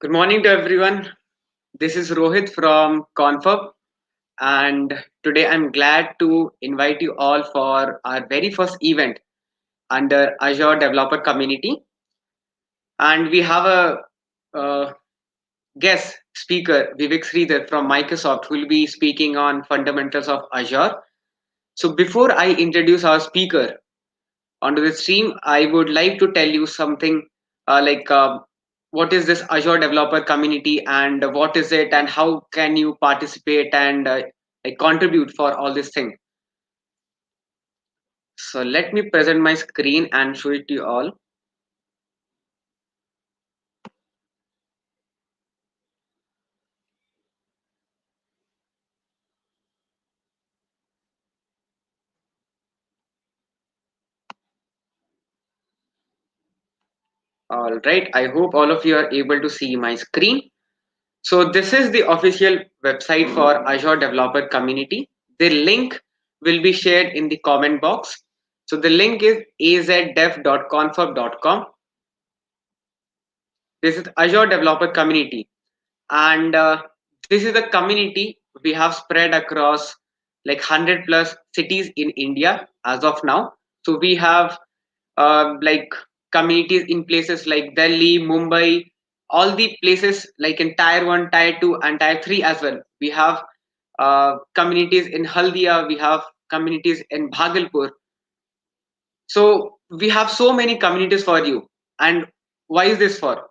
Good morning to everyone. This is Rohit from Confab, and today I'm glad to invite you all for our very first event under Azure Developer Community. And we have a guest speaker, Vivek Sridhar from Microsoft, who will be speaking on fundamentals of Azure. So before I introduce our speaker onto the stream, I would like to tell you something what is this Azure Developer Community and what is it and how can you participate and contribute for all this thing. So let me present my screen and show it to you all. All right, I hope all of you are able to see my screen. So this is the official website for Azure Developer Community. The link will be shared in the comment box. So the link is azdev.confab.com. This is Azure Developer Community, and this is a community we have spread across like 100 plus cities in India as of now. So we have communities in places like Delhi, Mumbai, all the places like in tier 1, tier 2 and tier 3 as well. We have communities in Haldia, we have communities in Bhagalpur. So we have so many communities for you. And why is this for?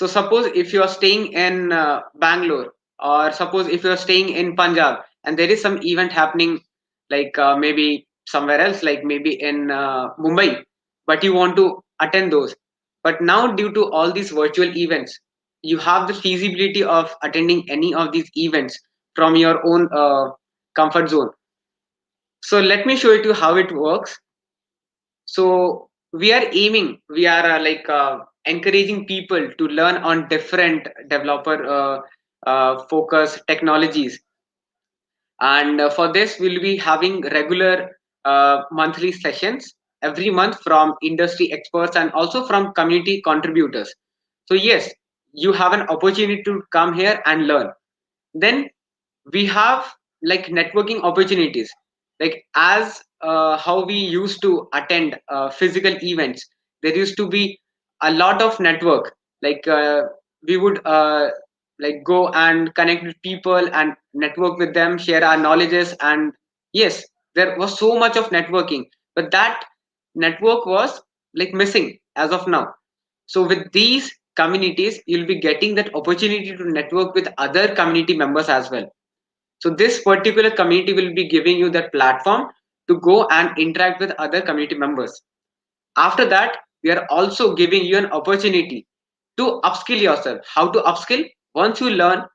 So suppose if you are staying in Bangalore, or suppose if you are staying in Punjab, and there is some event happening, maybe somewhere else, like maybe in Mumbai, but you want to attend those. But now, due to all these virtual events, you have the feasibility of attending any of these events from your own comfort zone. So let me show you how it works. So we are encouraging people to learn on different developer focus technologies. And for this, we'll be having regular monthly sessions every month from industry experts and also from community contributors. So yes, you have an opportunity to come here and learn. Then we have like networking opportunities, like as how we used to attend physical events. There used to be a lot of network, we would go and connect with people and network with them, share our knowledges. And yes, there was so much of networking, but that network was like missing as of now. So with these communities, you'll be getting that opportunity to network with other community members as well. So this particular community will be giving you that platform to go and interact with other community members. After that, we are also giving you an opportunity to upskill yourself. How to upskill? Once you learn,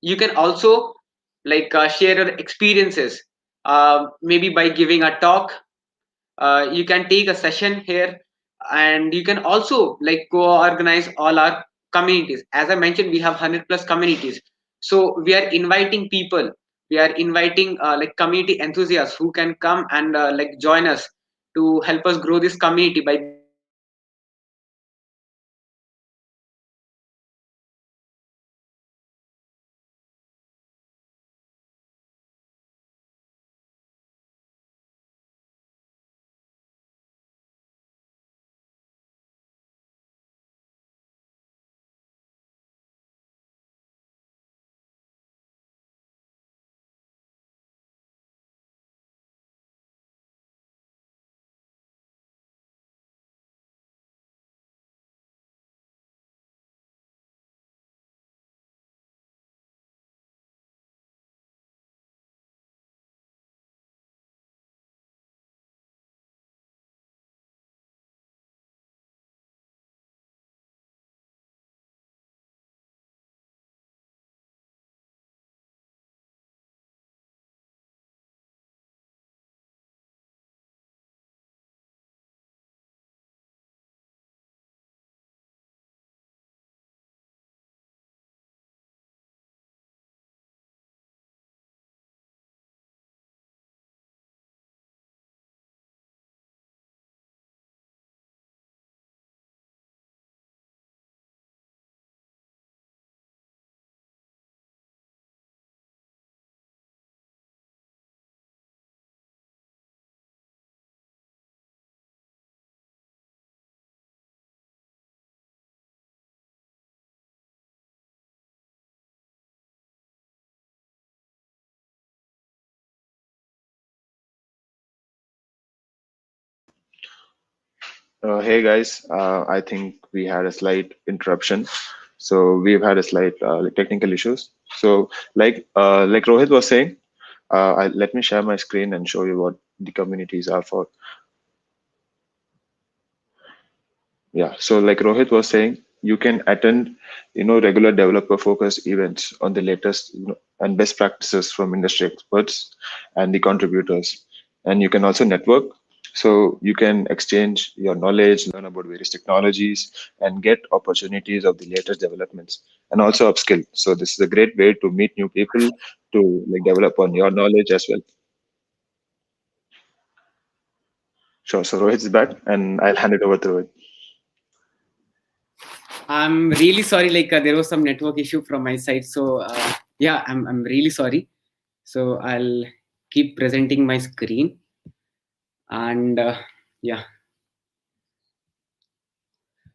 you can also share your experiences. Maybe by giving a talk, you can take a session here, and you can also like go organize all our communities. As I mentioned, we have 100 plus communities. So we are inviting people, we are inviting community enthusiasts who can come and join us to help us grow this community by building platforms and sharing our experiences. So yes, this is the opportunity we are giving you. And let me show you how it works. Hey guys, I think we had a slight interruption. So we've had a slight technical issues. So like Rohit was saying, let me share my screen and show you what the communities are for. Yeah. So like Rohit was saying, you can attend, regular developer focused events on the latest, and best practices from industry experts and the contributors. And you can also network. So you can exchange your knowledge, learn about various technologies, and get opportunities of the latest developments, and also upskill. So this is a great way to meet new people, to like develop on your knowledge as well. Sure. So Rohit is back, and I'll hand it over to Rohit. I'm really sorry. There was some network issue from my side, so yeah, I'm really sorry. So I'll keep presenting my screen, and yeah.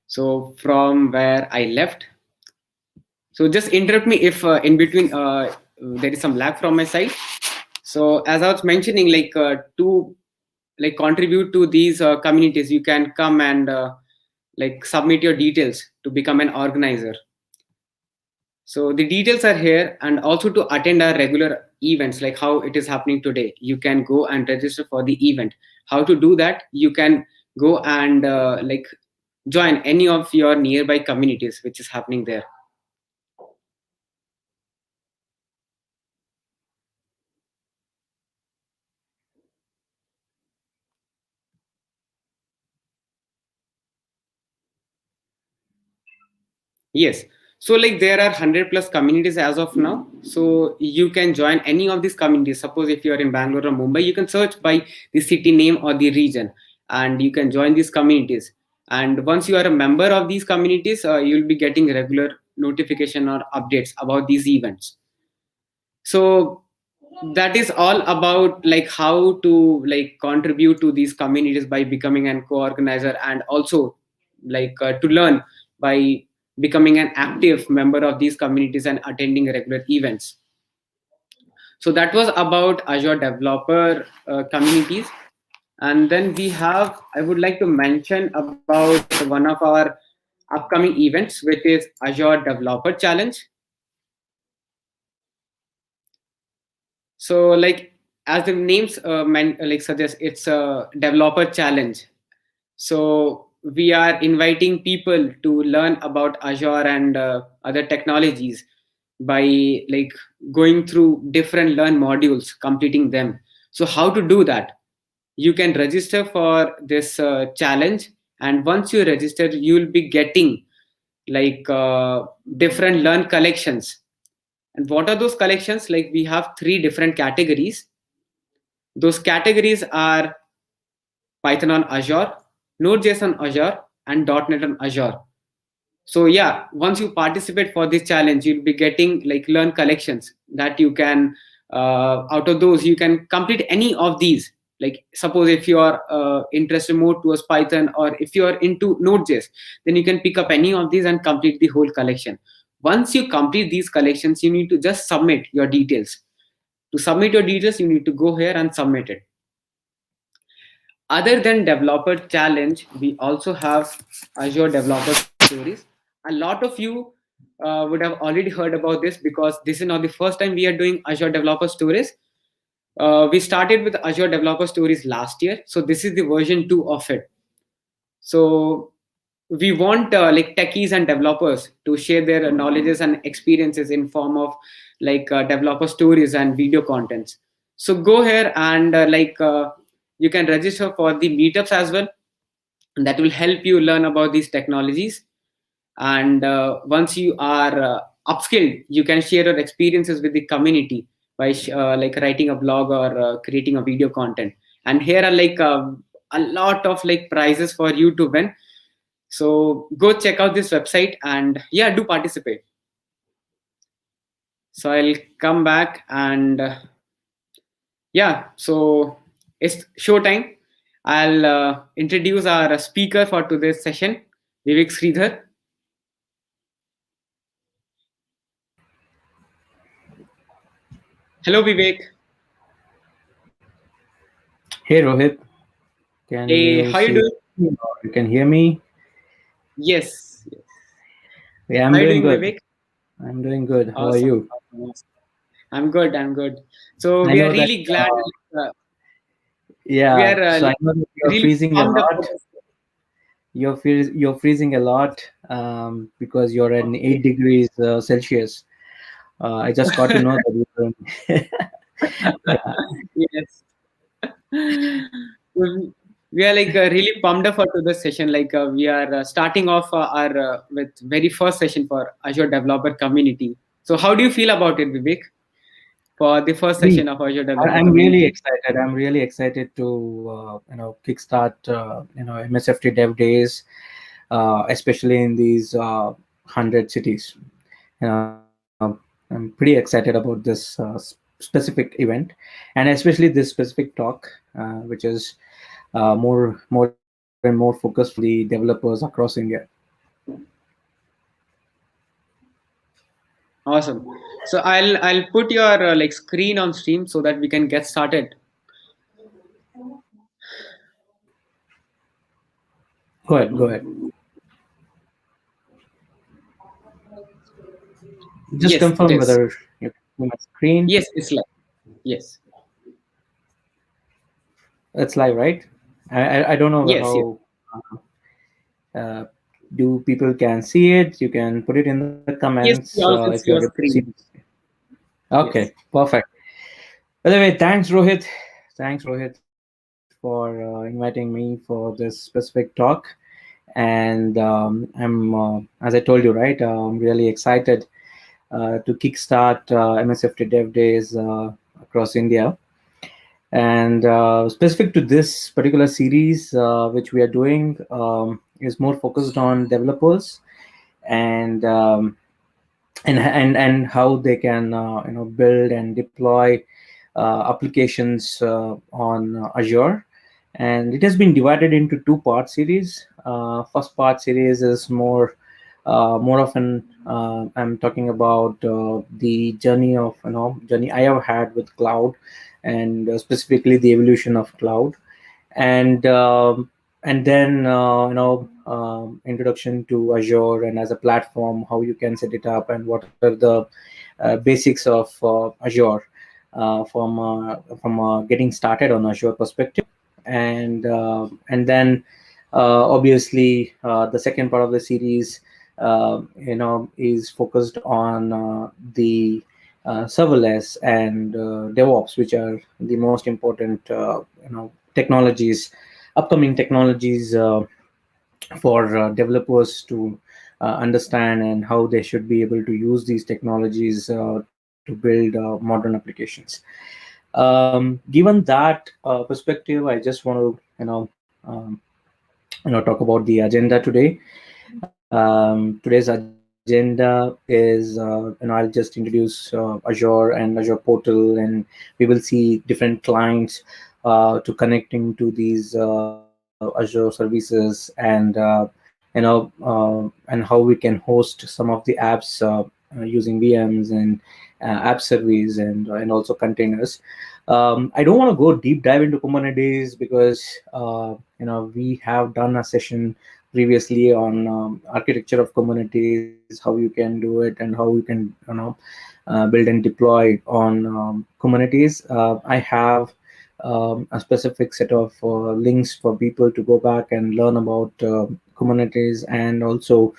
So from where I left, so just interrupt me if in between there is some lag from my side. So as I was mentioning, to like contribute to these communities, you can come and like submit your details to become an organizer. So the details are here, and also to attend our regular events like how it is happening today. You can go and register for the event. How to do that? You can go and like join any of your nearby communities which is happening there. Yes. So there are 100 plus communities as of now. So you can join any of these communities. Suppose if you are in Bangalore or Mumbai, you can search by the city name or the region, and you can join these communities. And once you are a member of these communities, you'll be getting regular notification or updates about these events. So that is all about like how to like contribute to these communities by becoming an co-organizer, and also to learn by becoming an active member of these communities and attending regular events. So that was about Azure developer communities. And then we have, I would like to mention about one of our upcoming events, which is Azure Developer Challenge. So as the names suggest, it's a developer challenge. So we are inviting people to learn about Azure and other technologies by like going through different learn modules, completing them. So how to do that? You can register for this challenge, and once you register, you'll be getting different learn collections. And what are those collections? Like we have three different categories. Those categories are Python on Azure, Node.js on Azure, and .NET on Azure. So yeah, once you participate for this challenge, you'll be getting like learn collections that you can out of those you can complete any of these. Like suppose if you are interested more towards Python, or if you are into Node.js, then you can pick up any of these and complete the whole collection. Once you complete these collections, you need to just submit your details. To submit your details, you need to go here and submit it. Other than developer challenge, we also have Azure developer stories. A lot of you would have already heard about this, because this is not the first time we are doing Azure developer stories. We started with Azure developer stories last year, so this is the version 2 of it. So we want like techies and developers to share their knowledges and experiences in form of developer stories and video contents. So go here and you can register for the meetups as well, and that will help you learn about these technologies. And once you are upskilled, you can share your experiences with the community by like writing a blog or creating a video content. And here are a lot of like prizes for you to win. So go check out this website, and yeah, do participate. So I'll come back, and yeah, so it's show time. I'll introduce our speaker for today's session, Vivek Sridhar. Hello, Vivek. Hey Rohit, can Hey, you how you see? doing? me or you can hear me? Yes. Yes. Yeah, How I'm are you doing doing, good. Vivek? I'm doing good. How are Awesome. you? Awesome. Awesome. I'm good. I'm good. So I we are know that, really glad. We yeah, are so I know that you're really freezing a pumped up for lot. this. You're freezing a lot because you're at 8 degrees Celsius. I just got to know that you're yeah. Yes. We are like really pumped up for today's session. Like we are starting off our with very first session for Azure Developer Community. So how do you feel about it, Vivek? For the first Me, session of Azure Developer I'm really Community. excited. I'm really excited to kickstart MSFT Dev Days, especially in these 100 cities. I'm pretty excited about this specific event, and especially this specific talk, which is more and more focused for the developers across India. Awesome. So I'll put your like screen on stream so that we can get started. Go ahead, go ahead. Just Yes, it confirm is. whether you can see my screen. Yes, it's like yes, It's live, right? I don't know yes, yes, how uh, do people can see it. You can put it in the yes. comments We all if can you're see your able to see screen. it. Okay, Yes. perfect. By the way, thanks Rohit. Thanks Rohit for inviting me for this specific talk. And as I told you, right, I'm really excited to kickstart MSFT Dev Days across India. And specific to this particular series, which we are doing, is more focused on developers and and how they can build and deploy applications on Azure. And it has been divided into two-part series. First part series is more often I'm talking about the journey I have had with cloud, and specifically the evolution of cloud, and then introduction to Azure and as a platform, how you can set it up, and what are the basics of Azure from getting started on Azure perspective, and then obviously the second part of the series is focused on the serverless and DevOps, which are the most important technologies, upcoming technologies for developers to understand, and how they should be able to use these technologies to build modern applications. Given that perspective, I just want to talk about the agenda today. Today's agenda is I'll just introduce Azure and Azure Portal, and we will see different clients to connecting to these Azure services, and how we can host some of the apps using VMs and app service, and also containers. I don't want to go deep dive into Kubernetes because we have done a session previously on architecture of Kubernetes, how you can do it, and how you can build and deploy on Kubernetes. I have a specific set of links for people to go back and learn about Kubernetes, and also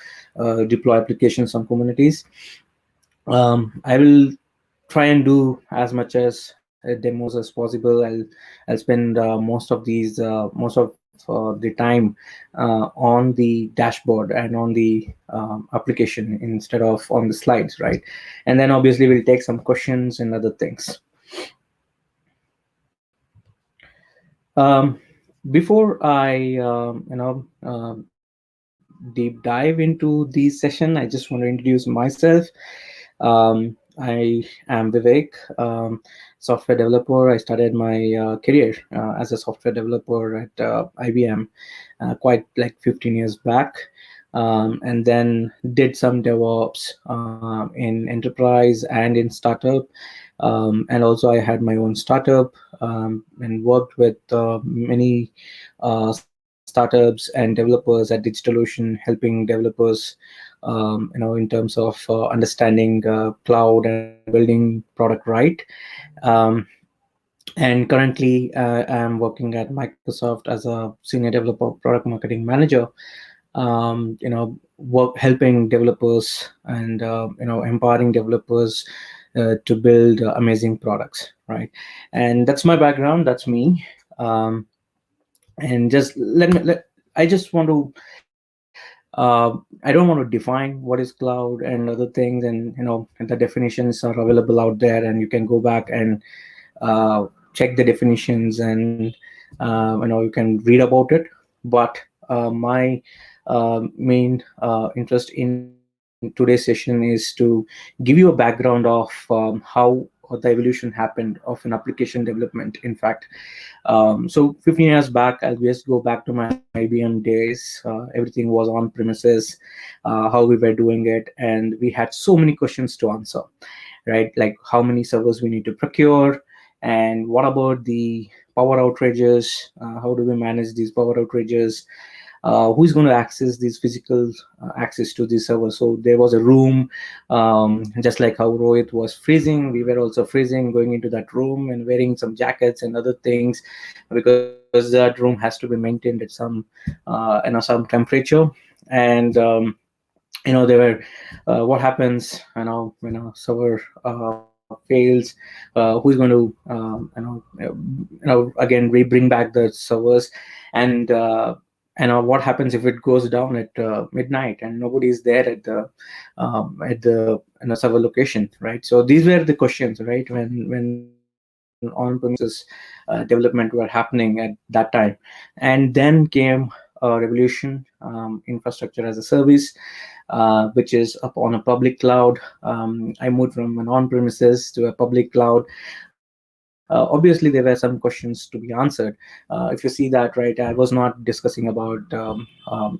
deploy applications on Kubernetes. I will try and do as much as demos as possible. I'll spend most of the time on the dashboard and on the application instead of on the slides, right? And then obviously we'll take some questions and other things. Um, Before I deep dive into the session, I just want to introduce myself. I am Vivek, software developer. I started my career as a software developer at IBM quite like 15 years back, and then did some DevOps in enterprise and in startup. And also, I had my own startup and worked with many startups startups and developers at DigitalOcean, helping developers, in terms of understanding cloud and building product right. Um, and currently, I'm working at Microsoft as a senior developer, product marketing manager. Work helping developers and empowering developers to build amazing products, right? And that's my background. That's me. Um, and just I just want to I don't want to define what is cloud and other things, and the definitions are available out there, and you can go back and check the definitions, and you can read about it. But my main interest in today's session is to give you a background of how the evolution happened of an application development. In fact, so 15 years back, I'll just go back to my IBM days. Everything was on premises, how we were doing it, and we had so many questions to answer, right? Like how many servers we need to procure, and what about the power outages? How do we manage these power outages? Who's going to access these physical access to the server? So there was a room, just like how Rohit was freezing, we were also freezing going into that room and wearing some jackets and other things, because that room has to be maintained at some temperature. And there were what happens when a server fails, who's going to again we bring back the servers, and what happens if it goes down at midnight and nobody is there at the server location, right? So these were the questions, right, when on-premises development were happening at that time. And then came a revolution, infrastructure as a service, which is up on a public cloud. I moved from an on-premises to a public cloud. Obviously, there were some questions to be answered. If you see that, right, I was not discussing about how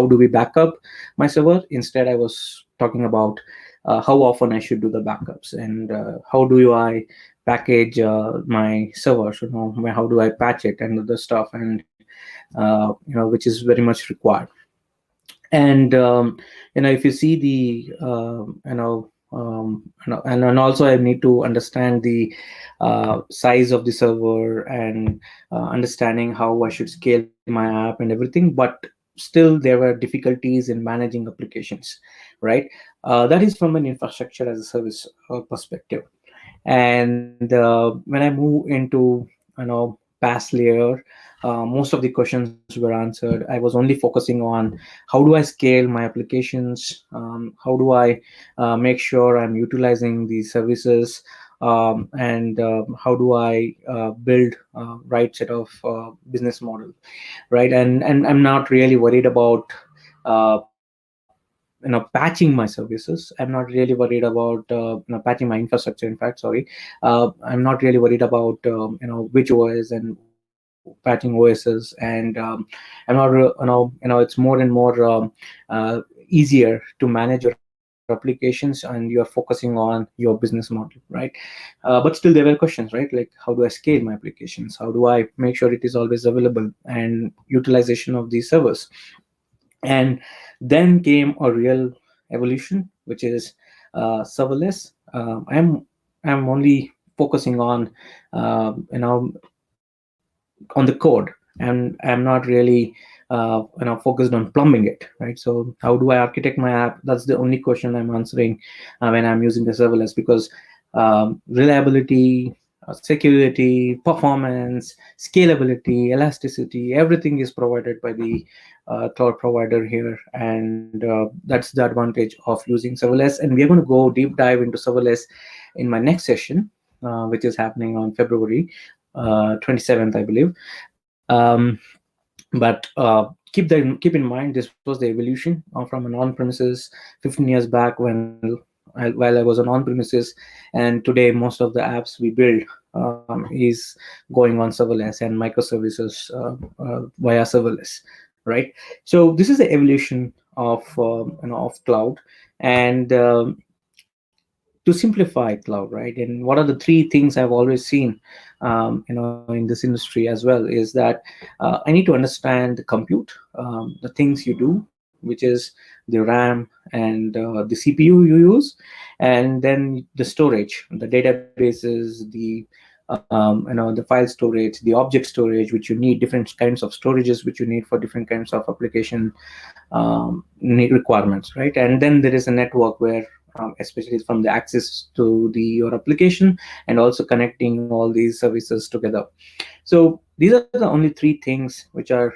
do we back up my server. Instead, I was talking about how often I should do the backups, and how do I package my server. So, how do I patch it and other stuff, and which is very much required. And if you see the and also I need to understand the size of the server, and understanding how I should scale my app and everything. But still there were difficulties in managing applications, right? That is from an infrastructure as a service perspective. And when I move into past layer, most of the questions were answered. I was only focusing on how do I scale my applications, how do I make sure I'm utilizing these services, and how do I build right set of business model, right? And I'm not really worried about patching my services. I'm not really worried about patching my infrastructure. In fact, sorry, I'm not really worried about which OS and patching OSs. And I'm not it's more and more easier to manage your applications, and you're focusing on your business model, right? But still there were questions, right? Like how do I scale my applications? How do I make sure it is always available, and utilization of these servers. And then came a real evolution, which is serverless. I'm only focusing on on the code, and I'm not really focused on plumbing it, right? So how do I architect my app? That's the only question I'm answering when I'm using the serverless, because reliability, security, performance, scalability, elasticity, everything is provided by the cloud provider here. And that's the advantage of using serverless. And we are going to go deep dive into serverless in my next session, which is happening on February 27th, I believe. But keep in mind, this was the evolution from an on-premises 15 years back, while I was on on-premises, and today most of the apps we build is going on serverless and microservices via serverless, right? So this is the evolution of of cloud. And to simplify cloud, right? And what are the three things I've always seen, in this industry as well, is that I need to understand the compute, the things you do, which is the RAM and the CPU you use, and then the storage, the databases, the file storage, the object storage, which you need, different kinds of storages which you need for different kinds of application need requirements, right? And then there is a network where, especially from the access to your application, and also connecting all these services together. So these are the only three things which are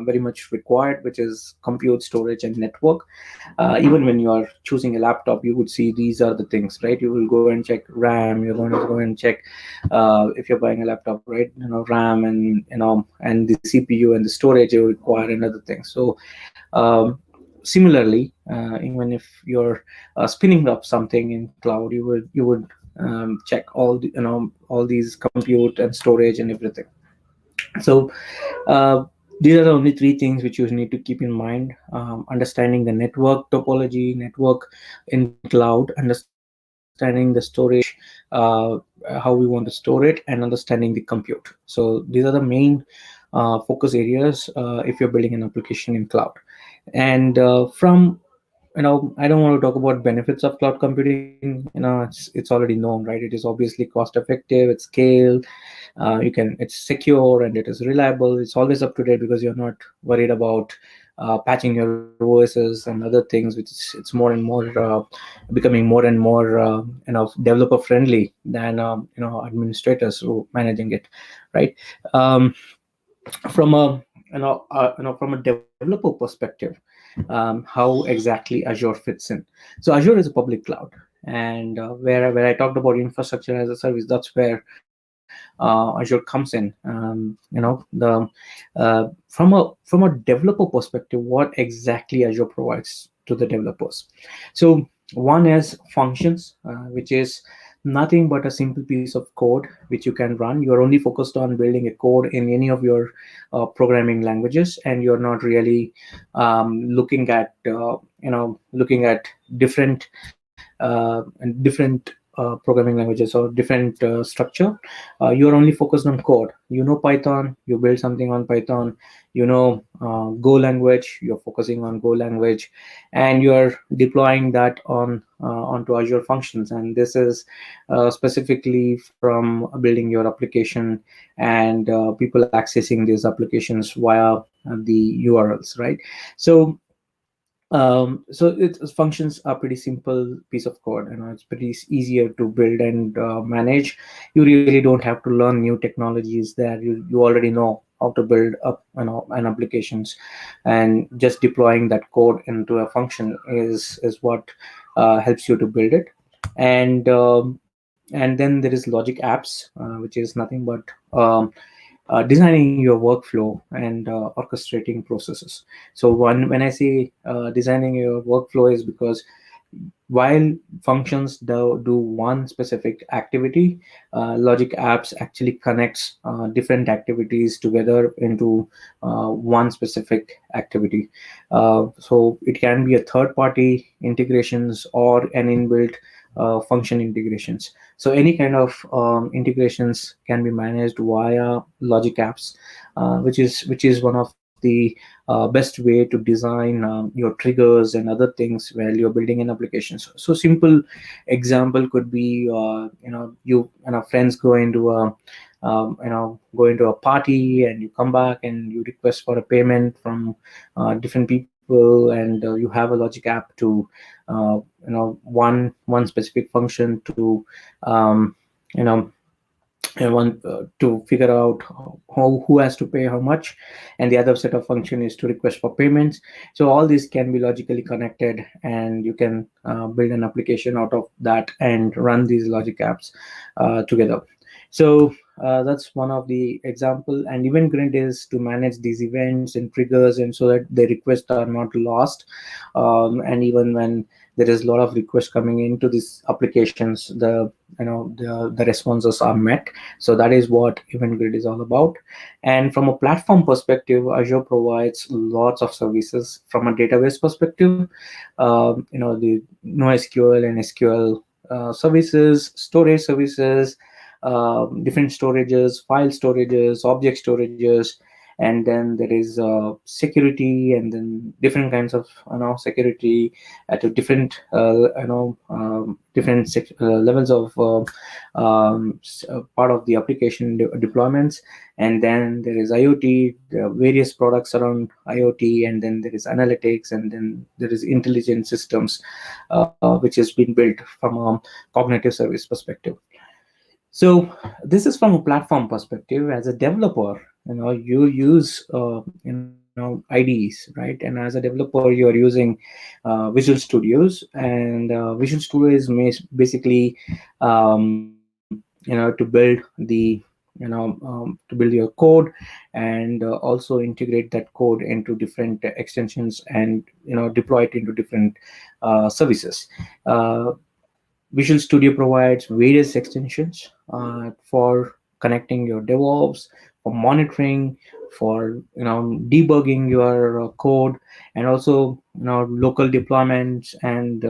very much required, which is compute, storage, and network. Even when you are choosing a laptop, you would see these are the things, right? You will go and check RAM. You're going to go and check, if you're buying a laptop, right? RAM, and and the CPU and the storage you require, and other things. So similarly, even if you're spinning up something in cloud, you would check all these compute and storage and everything. So uh, these are the only three things which you need to keep in mind: understanding the network topology, network in cloud, understanding the storage, how we want to store it, and understanding the compute. So these are the main focus areas if you're building an application in cloud. And from I don't want to talk about benefits of cloud computing. It's already known, right? It is obviously cost effective, it's scale, it's secure, and it is reliable. It's always up to date because you're not worried about patching your OSs and other things, which it's more and more becoming more and more developer friendly than administrators who managing it, right? um, from a from a developer perspective, how exactly Azure fits in. So Azure is a public cloud, and where I talked about infrastructure as a service, that's where Azure comes in. From a developer perspective, what exactly Azure provides to the developers. So one is functions, which is nothing but a simple piece of code which you can run. You're only focused on building a code in any of your programming languages, and you're not really looking at different and different programming languages or different structure. You're only focused on code. Python, you build something on Python. Go language, you're focusing on Go language, and you're deploying that onto Azure Functions. And this is specifically from building your application, and people accessing these applications via the URLs, right? So functions are pretty simple piece of code, it's pretty easier to build and manage. You really don't have to learn new technologies there. You already know how to build up an applications, and just deploying that code into a function is what helps you to build it. And then there is logic apps, which is nothing but designing your workflow and orchestrating processes. So when I say designing your workflow, is because while functions do one specific activity, logic apps actually connects different activities together into one specific activity. So it can be a third party integrations or an inbuilt function integrations. So any kind of integrations can be managed via logic apps, which is one of the best way to design your triggers and other things while you're building an application. So simple example could be, you and our friends go into a party, and you come back and you request for a payment from different people, and you have a logic app to one specific function to you know one to figure out who has to pay how much, and the other set of function is to request for payments. So all these can be logically connected, and you can build an application out of that and run these logic apps together. So that's one of the example. And event grid is to manage these events and triggers, and so that the requests are not lost. And even when there is a lot of requests coming into these applications, the responses are met. So that is what event grid is all about. And from a platform perspective, Azure provides lots of services. From a database perspective, the NoSQL and SQL services, storage services, different storages, file storages, object storages, and then there is security, and then different kinds of security at a different different levels of part of the application deployments. And then there is IoT, there are various products around IoT, and then there is analytics, and then there is intelligent systems, which has been built from a cognitive service perspective. So this is from a platform perspective. As a developer, you use IDEs, right? And as a developer, you are using Visual Studios, and Visual Studio is basically to build to build your code, and also integrate that code into different extensions, and deploy it into different services. Visual Studio provides various extensions for connecting your DevOps, for monitoring, for debugging your code, and also local deployments, and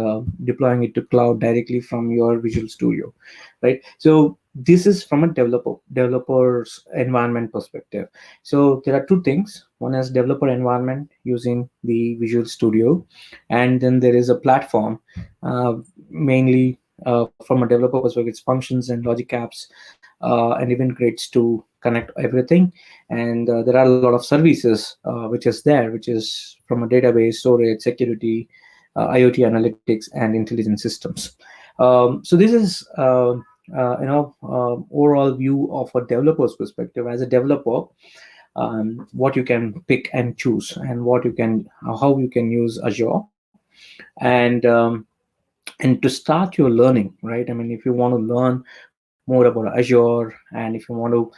deploying it to cloud directly from your Visual Studio, right? So this is from a developer's environment perspective. So there are two things. One is developer environment using the Visual Studio, and then there is a platform, mainly from a developer perspective, it's functions and logic apps, and event grids to connect everything. And there are a lot of services which is there, which is from a database, storage, security, IoT analytics, and intelligent systems. So this is overall view of a developer's perspective. As a developer, what you can pick and choose, and what you can how you can use Azure. And to start your learning, right? I mean, if you want to learn more about Azure, and if you want to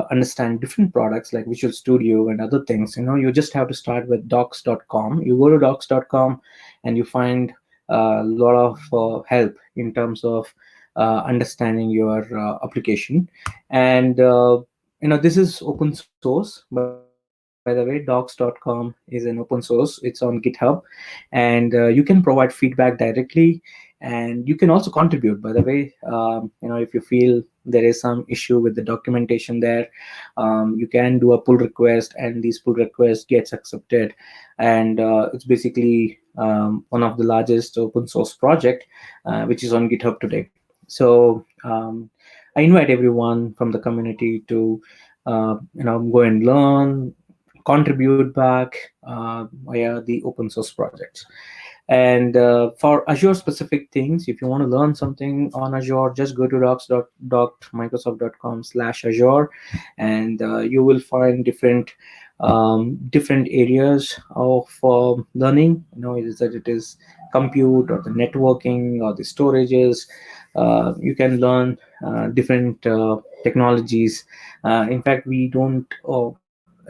understand different products like Visual Studio and other things, you just have to start with docs.com. You go to docs.com, and you find a lot of help in terms of understanding your application. And this is open source, by the way. Docs.com is an open source, it's on GitHub, and you can provide feedback directly, and you can also contribute, by the way. If you feel there is some issue with the documentation there, you can do a pull request, and these pull request gets accepted. And it's basically one of the largest open source project which is on GitHub today. So I invite everyone from the community to go and learn, contribute back via the open source projects. And for Azure specific things, if you want to learn something on Azure, just go to docs.microsoft.com/Azure, and you will find different areas of learning. It is compute, or the networking, or the storages. You can learn different technologies. In fact, we don't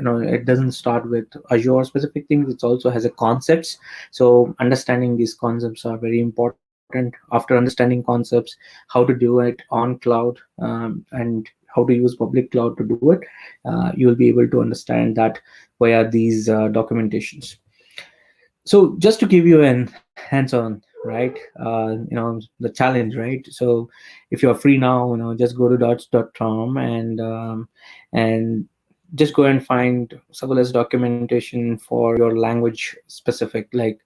it doesn't start with Azure specific things. It also has a concepts. So understanding these concepts are very important. After understanding concepts, how to do it on cloud, and how to use public cloud to do it, you'll be able to understand that via these documentations. So just to give you an hands-on, right, the challenge, right? So if you're free now, just go to dots.com, and just go and find serverless documentation for your language specific. Like,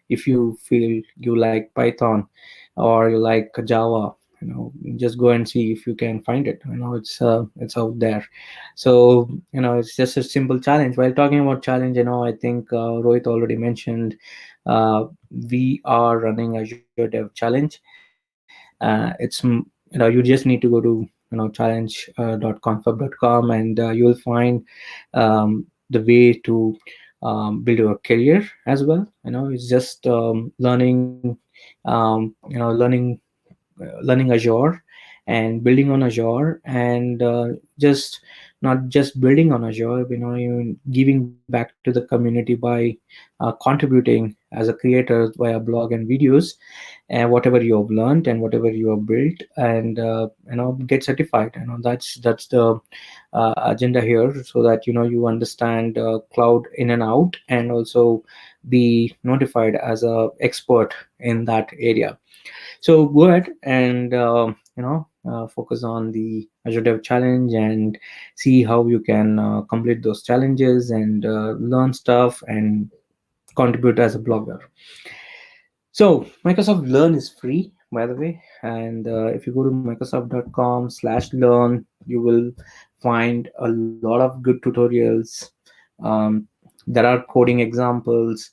if you feel you like Python, or you like Java, just go and see if you can find it. It's out there. So it's just a simple challenge. While talking about challenge, I think Rohit already mentioned, we are running Azure Dev Challenge. It's you just need to go to challenge.confab.com, and you'll find the way to build your career as well. It's just learning, learning Azure, and building on Azure, and just not just building on Azure, even giving back to the community by contributing as a creator via blog and videos, and whatever you have learned and whatever you have built, and get certified. That's the agenda here, so that you understand cloud in and out, and also be notified as a expert in that area. So go ahead and focus on the Azure Dev Challenge and see how you can complete those challenges and learn stuff and contribute as a blogger. So Microsoft Learn is free, by the way, and if you go to microsoft.com/learn, you will find a lot of good tutorials. Um, there are coding examples,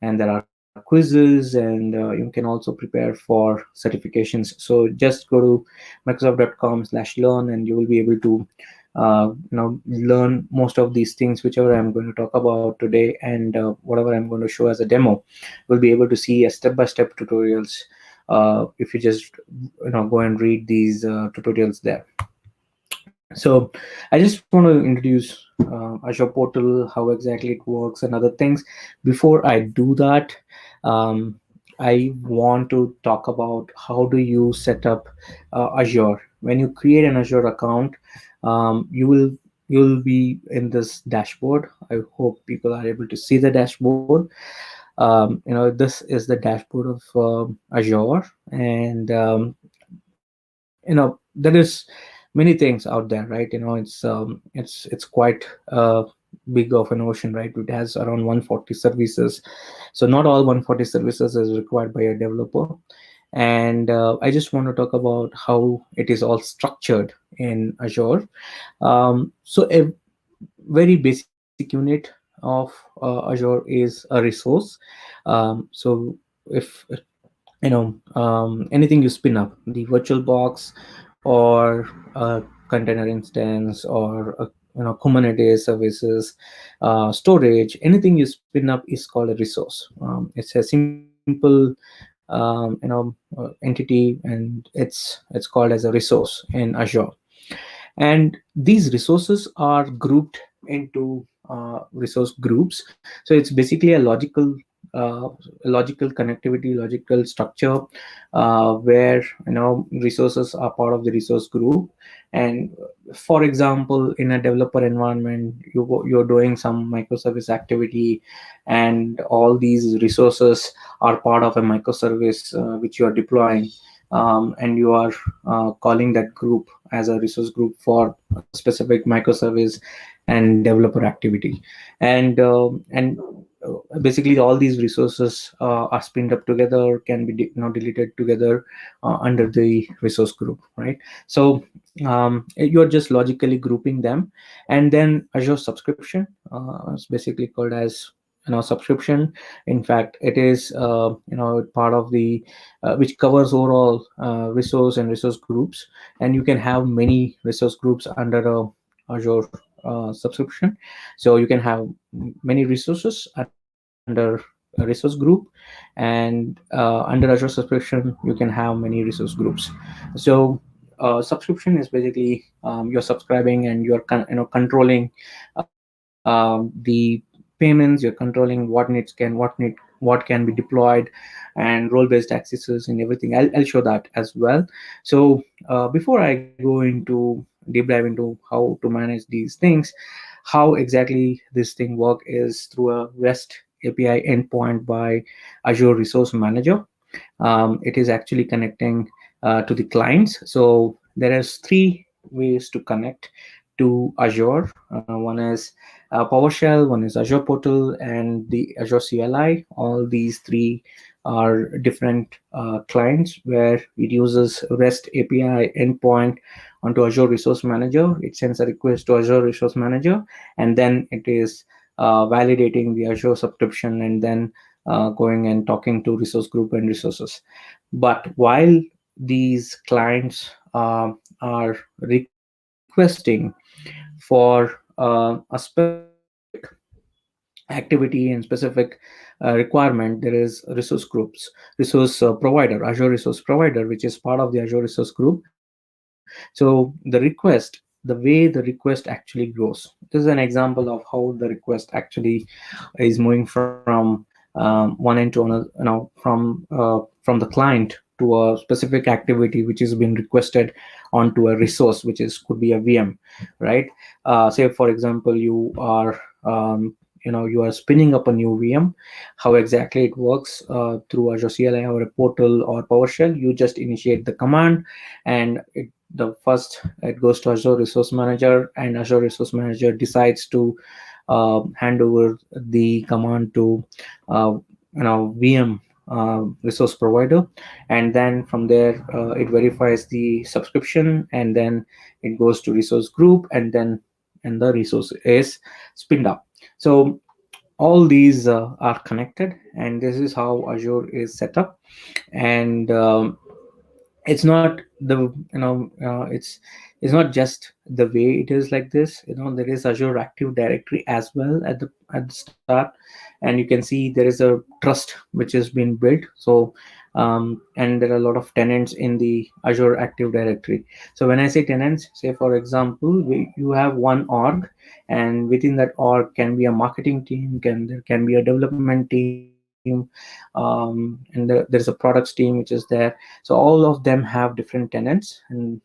and there are quizzes, and you can also prepare for certifications. So just go to microsoft.com/learn, and you will be able to learn most of these things whichever I'm going to talk about today, and whatever I'm going to show as a demo will be able to see a step-by-step tutorials if you just go and read these tutorials there. So I just want to introduce Azure Portal, how exactly it works, and other things. Before I do that, um, I want to talk about how do you set up Azure. When you create an Azure account, you'll be in this dashboard. I hope people are able to see the dashboard. This is the dashboard of Azure, and there is many things out there, right? It's quite big of an ocean, right? It has around 140 services, so not all 140 services is required by a developer. And I just want to talk about how it is all structured in Azure. So a very basic unit of Azure is a resource. So if anything you spin up, the virtual box or a container instance or a Kubernetes services, storage, anything you spin up is called a resource. It's a simple entity, and it's called as a resource in Azure. And these resources are grouped into resource groups. So it's basically a logical connectivity, logical structure, where resources are part of the resource group. And for example, in a developer environment, you're doing some microservice activity, and all these resources are part of a microservice which you are deploying, and you are calling that group as a resource group for a specific microservice and developer activity. And basically all these resources are spinned up together, can be deleted together under the resource group, right? So you're just logically grouping them. And then Azure subscription is basically called as subscription. In fact, it is part of the which covers overall resource and resource groups, and you can have many resource groups under a Azure subscription. So you can have many resources under a resource group, and under Azure subscription you can have many resource groups. So subscription is basically you're subscribing and you're controlling the payments, you're controlling what can be deployed, and role-based accesses and everything. I'll show that as well. So before I go into deep dive into how to manage these things, how exactly this thing work is through a REST API endpoint by Azure Resource Manager. It is actually connecting to the clients. So there is three ways to connect to Azure. One is PowerShell, one is Azure Portal, and the Azure CLI. All these three are different clients where it uses REST API endpoint onto Azure Resource Manager. It sends a request to Azure Resource Manager, and then it is validating the Azure subscription, and then going and talking to resource group and resources. But while these clients are requesting for a specific activity and specific requirement, there is resource groups, resource provider, Azure resource provider, which is part of the Azure resource group. So the way the request actually grows, this is an example of how the request actually is moving from one end to another, from the client to a specific activity which is being requested onto a resource, which is could be a VM, right? Say for example, you are you are spinning up a new VM. How exactly it works through Azure CLI or a portal or PowerShell? You just initiate the command, and the first it goes to Azure Resource Manager, and Azure Resource Manager decides to hand over the command to VM resource provider, and then from there it verifies the subscription, and then it goes to resource group, and the resource is spinned up. So all these are connected, and this is how Azure is set up. And it's not the it's not just the way it is like this. There is Azure Active Directory as well at the start, and you can see there is a trust which has been built. So and there are a lot of tenants in the Azure Active Directory. So when I say tenants, say for example, you have one org, and within that org can be a marketing team, there can be a development team, and there's a products team which is there. So all of them have different tenants, and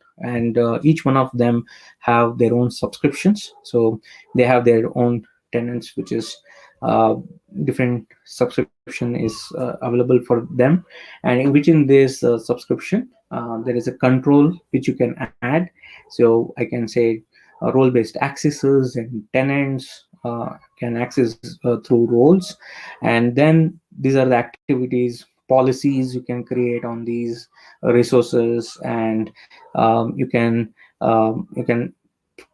each one of them have their own subscriptions. So they have their own tenants, which is uh, different subscription is available for them. And within this subscription, there is a control which you can add. So I can say role-based accesses, and tenants can access through roles. And then these are the activities, policies you can create on these resources. And you can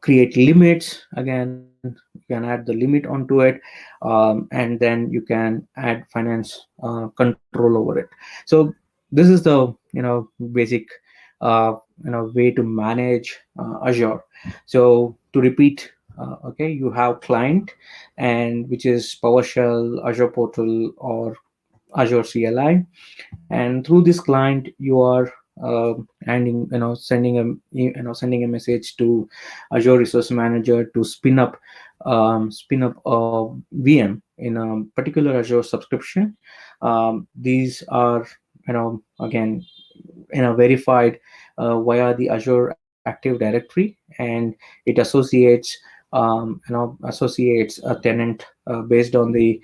create limits. Again, you can add the limit onto it, and then you can add finance control over it. So this is the basic way to manage Azure. So to repeat, okay, you have client, and which is PowerShell, Azure Portal, or Azure CLI. And through this client you are uh, handing sending a message to Azure Resource Manager to spin up a VM in a particular Azure subscription. These are again verified via the Azure Active Directory, and it associates a tenant based on the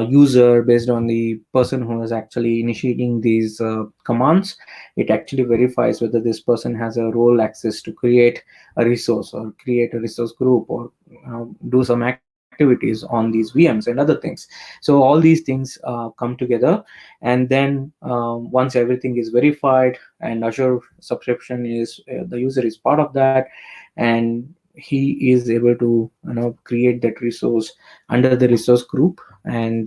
user, based on the person who is actually initiating these commands. It actually verifies whether this person has a role access to create a resource, or create a resource group, or do some activities on these VMs and other things. So all these things come together, and then once everything is verified, and Azure subscription is the user is part of that, and he is able to create that resource under the resource group, and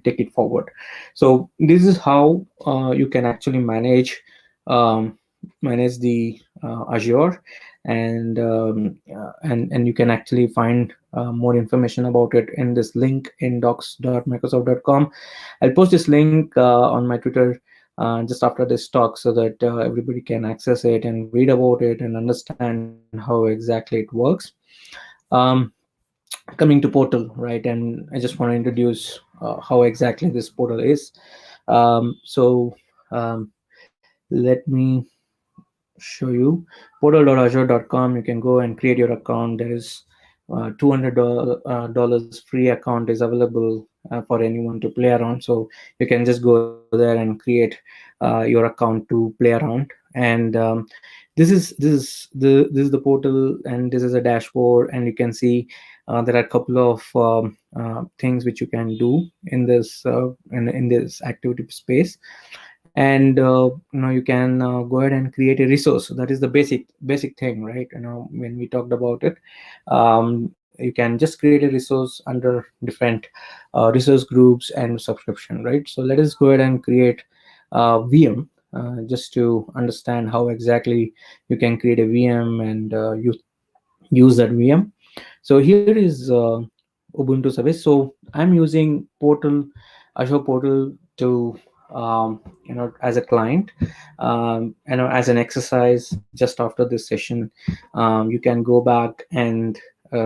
take it forward. So this is how you can actually um, manage the Azure. And you can actually find more information about it in this link in docs.microsoft.com. I'll post this link on my Twitter just after this talk, so that everybody can access it and read about it and understand how exactly it works. Um, Coming to portal, right? And I just want to introduce how exactly this portal is. So let me show you portal.azure.com. You can go and create your account. There is $200 free account is available for anyone to play around. So you can just go there and create your account to play around. And this is the portal, and this is a dashboard, and you can see there are a couple of things which you can do in this activity space. And you can go ahead and create a resource. So that is the basic thing, right? When we talked about it, you can just create a resource under different resource groups and subscription, right? So let us go ahead and create a VM, just to understand how exactly you can create a VM and use that VM. So here is Ubuntu service. So I'm using portal, Azure Portal, to as a client, as an exercise. Just after this session, you can go back and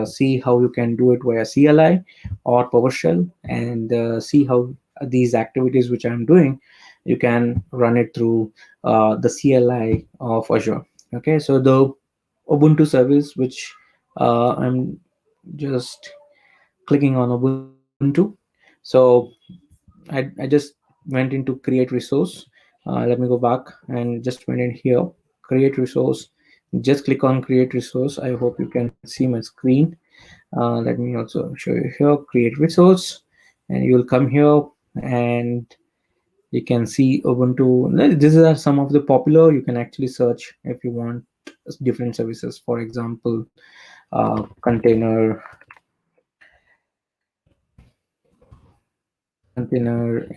see how you can do it via CLI or PowerShell, and see how these activities which I'm doing, you can run it through the CLI of Azure. Okay, so the Ubuntu service, which I'm just clicking on Ubuntu. So I just went into create resource. Let me go back and just went in here, create resource. Just click on create resource. I hope you can see my screen. Let me also show you here, create resource, and you will come here and you can see Ubuntu. These are some of the popular. You can actually search if you want different services. For example, container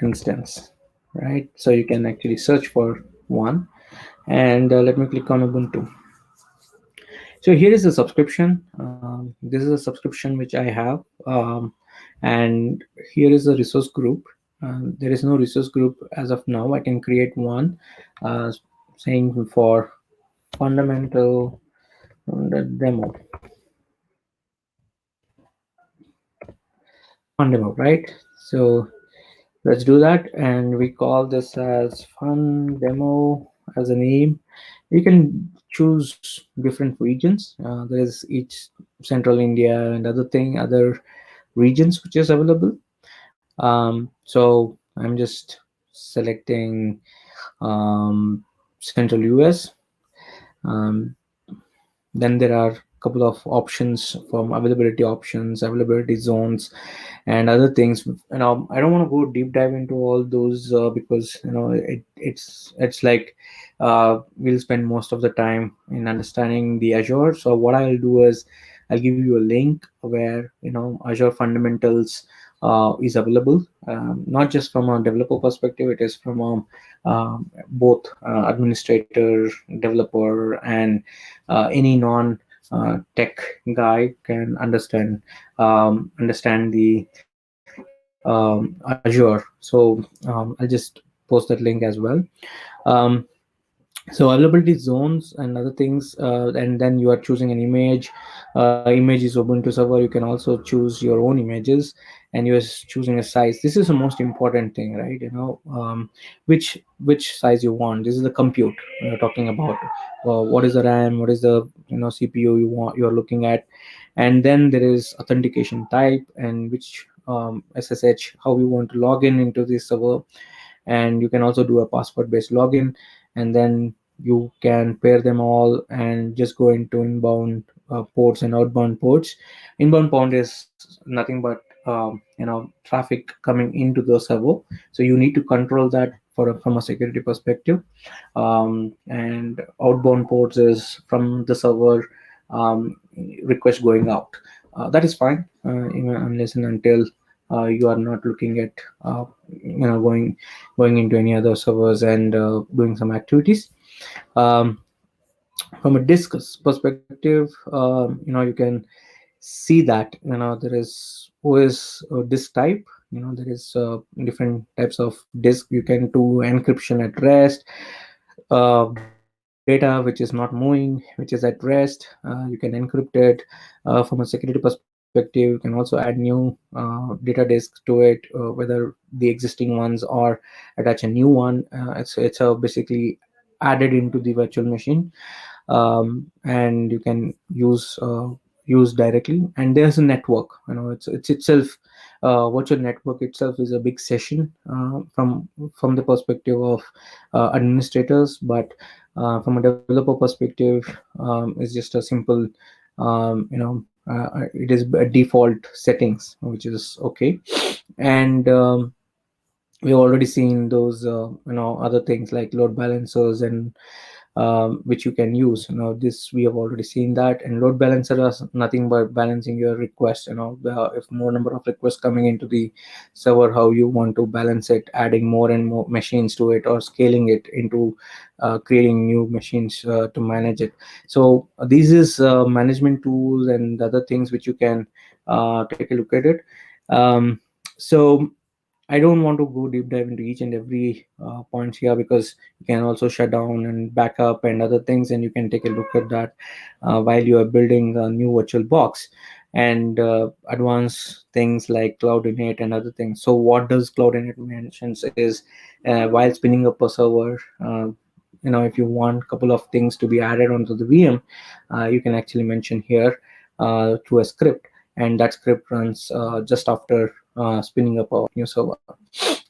instance, right? So you can actually search for one. And let me click on Ubuntu. So here is a subscription. This is a subscription which I have, and here is a resource group. There is no resource group as of now. I can create one, uh, saying for fundamental demo, fun demo, right? So let's do that, and we call this as fun demo as a name. You can choose different regions. There is each Central India and other regions which is available. So I'm just selecting Central US. Um, then there are a couple of options from availability options, availability zones, and other things. I don't want to go deep dive into all those because it's like we'll spend most of the time in understanding the Azure. So what I'll do is I'll give you a link where Azure fundamentals is available, not just from a developer perspective. It is from a both administrator, developer, and any non tech guy can understand the Azure. So I'll just post that link as well. Um, so availability zones and other things, and then you are choosing an image. Image is Ubuntu server. You can also choose your own images, and you're choosing a size. This is the most important thing, right? Which size you want. This is the compute you're talking about. What is the RAM, what is the CPU you're looking at. And then there is authentication type, and which SSH, how you want to log in into this server. And you can also do a password based login, and then you can pair them all and just go into inbound ports and outbound ports. Inbound port is nothing but traffic coming into the server, so you need to control that from a security perspective. And outbound ports is from the server, request going out. That is fine, unless and until you are not looking at going into any other servers and doing some activities. um, from a disk perspective, you can see that there is OS disk type. There is different types of disk. You can do encryption at rest, data which is not moving, which is at rest. You can encrypt it. From a security perspective, you can also add new data disk to it, whether the existing ones or attach a new one. It's basically added into the virtual machine, and you can use directly. And there's a network. It's itself, virtual network itself is a big session from the perspective of administrators. But from a developer perspective, it's just a simple, it is a default settings, which is okay. And we've already seen those other things like load balancers, and which you can use. This we have already seen that. And load balancer is nothing but balancing your request. If more number of requests coming into the server, how you want to balance it, adding more and more machines to it, or scaling it into creating new machines to manage it. So these is management tools and other things which you can take a look at it. So I don't want to go deep dive into each and every points here, because you can also shut down and backup and other things, and you can take a look at that while you are building a new virtual box. And advanced things like Cloud Init and other things. So what does Cloud Init mentions is, while spinning up a server, if you want a couple of things to be added onto the VM, you can actually mention here through a script. and that script runs just after spinning up a new server.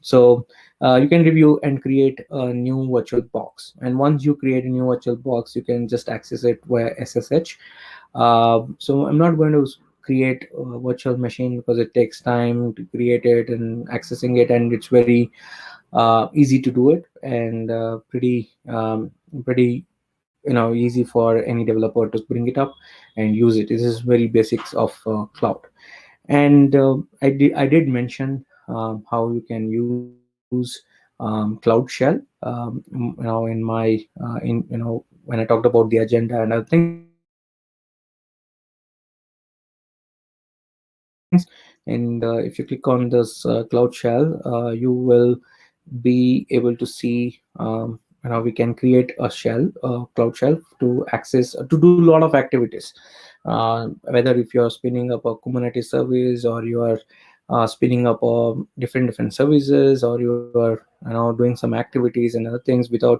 So you can review and create a new virtual box, and once you create a new virtual box, you can just access it via SSH. So I'm not going to create a virtual machine because it takes time to create it and accessing it, and it's very easy to do it, and pretty easy for any developer to bring it up and use it. This is very basics of cloud. And I did mention how you can use Cloud Shell. In my when I talked about the agenda and other things, and if you click on this Cloud Shell, you will be able to see we can create a shell, Cloud Shell, to access to do a lot of activities. Whether if you're spinning up a Kubernetes service, or you are spinning up different services, or you are doing some activities and other things without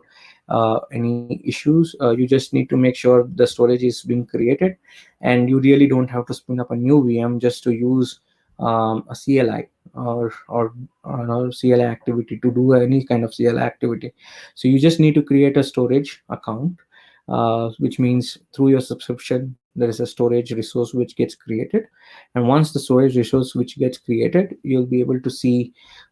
any issues. You just need to make sure the storage is being created, and you really don't have to spin up a new VM just to use a CLI, or CLI activity, to do any kind of CLI activity. So you just need to create a storage account, which means through your subscription there is a storage resource which gets created. And once the storage resource which gets created, you'll be able to see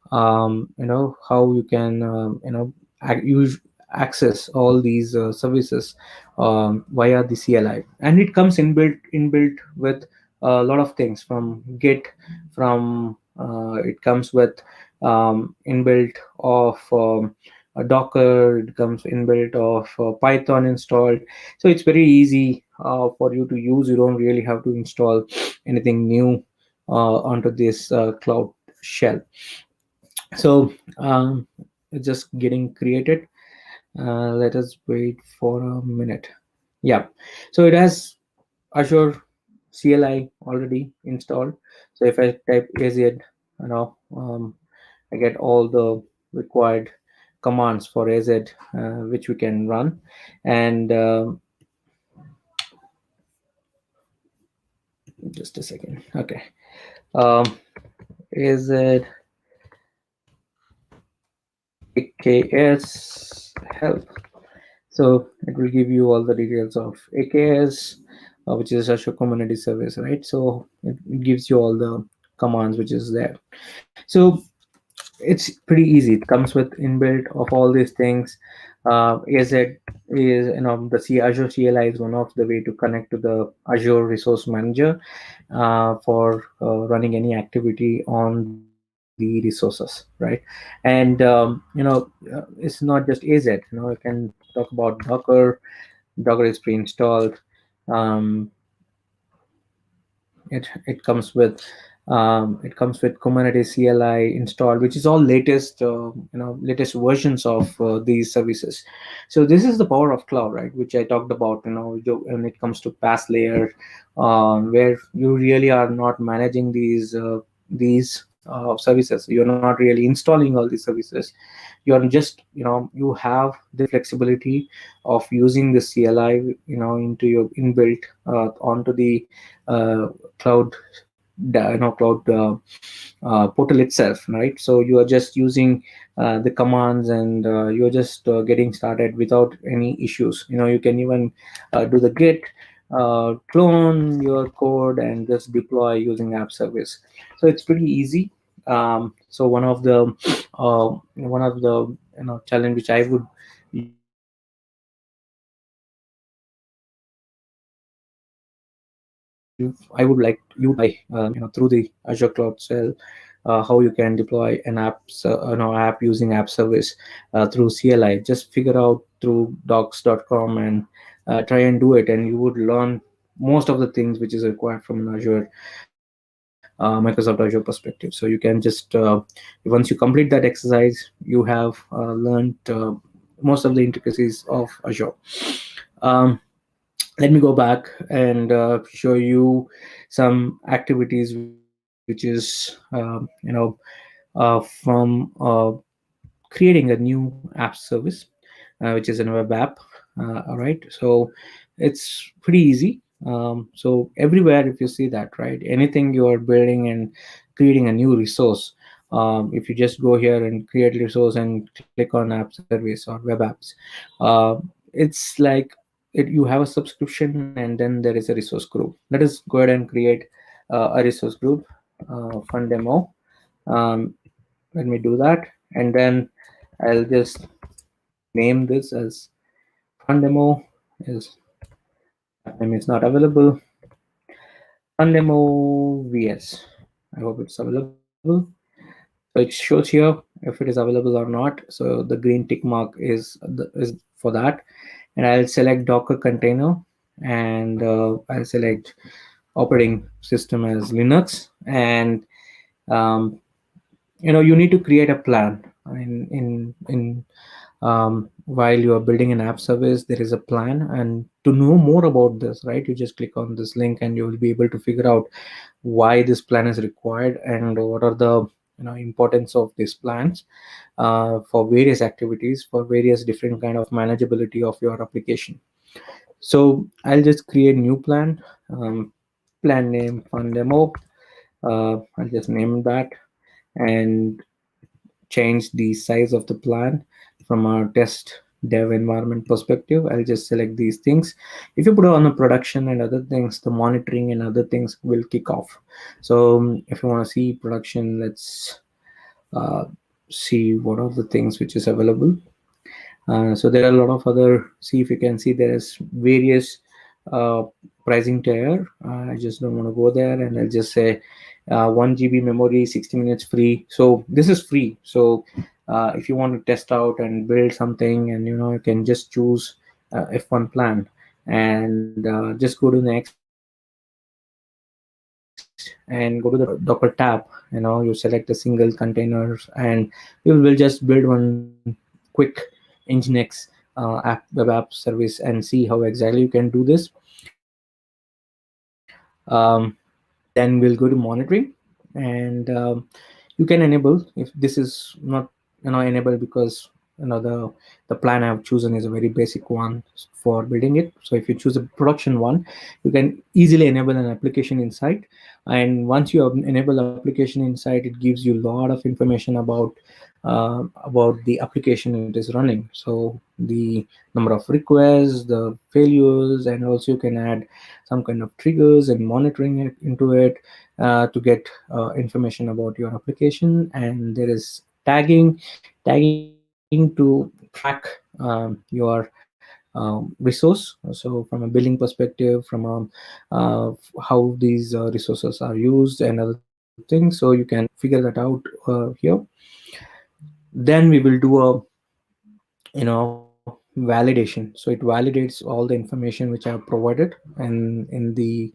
how you can use access all these services via the CLI. And it comes inbuilt with a lot of things from Git, from it comes with inbuilt of a Docker, it comes inbuilt of Python installed. So it's very easy for you to use. You don't really have to install anything new onto this Cloud Shell. So it's just getting created. Let us wait for a minute. Yeah, so it has Azure CLI already installed. So if I type AZ, I get all the required commands for AZ, which we can run. And just a second. Okay. AZ AKS help. So it will give you all the details of AKS, which is Azure Kubernetes Service, right? So it gives you all the commands which is there. So it's pretty easy. It comes with inbuilt of all these things. AZ is, the Azure CLI is one of the way to connect to the Azure Resource Manager for running any activity on the resources, right? And it's not just AZ. You can talk about Docker. Docker is pre-installed. Um, it comes with Kubernetes CLI installed, which is all latest versions of these services. So this is the power of cloud, right? Which I talked about. When it comes to PaaS layer, where you really are not managing these services. You're not really installing all these services. You're just you have the flexibility of using the CLI into your inbuilt onto the cloud portal itself, right? So you are just using the commands, and you're just getting started without any issues. You can even do the git, clone your code, and just deploy using app service. So it's pretty easy. So one of the challenge which I would I would like you to through the Azure Cloud Shell, how you can deploy an app using app service through CLI. Just figure out through docs.com and try and do it, and you would learn most of the things which is required from an Azure Microsoft Azure perspective. So you can just once you complete that exercise, you have learned most of the intricacies of Azure. Um, Let me go back and show you some activities which is from creating a new app service, which is a web app. All right, so it's pretty easy. So everywhere, if you see that, right, anything you are building and creating a new resource, if you just go here and create resource and click on app service or web apps, uh, it's like you have a subscription and then there is a resource group. Let us go ahead and create a resource group, fun demo. Um, Let me do that, and then I'll just name this as fun demo. Is name is not available. Fun demo vs. I hope it's available. So it shows here if it is available or not. So the green tick mark is for that, and I'll select Docker container, and I'll select operating system as Linux, and um, you need to create a plan while you are building an app service. There is a plan, and to know more about this, right, you just click on this link and you will be able to figure out why this plan is required and what are the importance of these plans for various activities, for various different kind of manageability of your application. So I'll just create new plan, plan name fun demo. I'll just name that and change the size of the plan from our test dev environment perspective. I'll just select these things. If you put it on the production and other things, the monitoring and other things will kick off. So if you want to see production, let's uh, see what are the things which is available. So there are a lot of other, see if you can see there is various uh, pricing tier. I just don't want to go there, and I'll just say 1 GB memory, 60 minutes free. So this is free. So if you want to test out and build something, and you can just choose F1 plan and just go to next and go to the Docker tab. You select the single containers, and you will just build one quick Nginx web app service and see how exactly you can do this. Then we'll go to monitoring, and you can enable if this is not enable, because the plan I've chosen is a very basic one for building it. So if you choose a production one, you can easily enable an application inside, and once you enable application inside, it gives you a lot of information about the application it is running. So the number of requests, the failures, and also you can add some kind of triggers and monitoring it into it to get information about your application. And there is tagging to track your resource. So from a billing perspective, from how these resources are used and other things, so you can figure that out here. Then we will do a validation. So it validates all the information which I have provided in the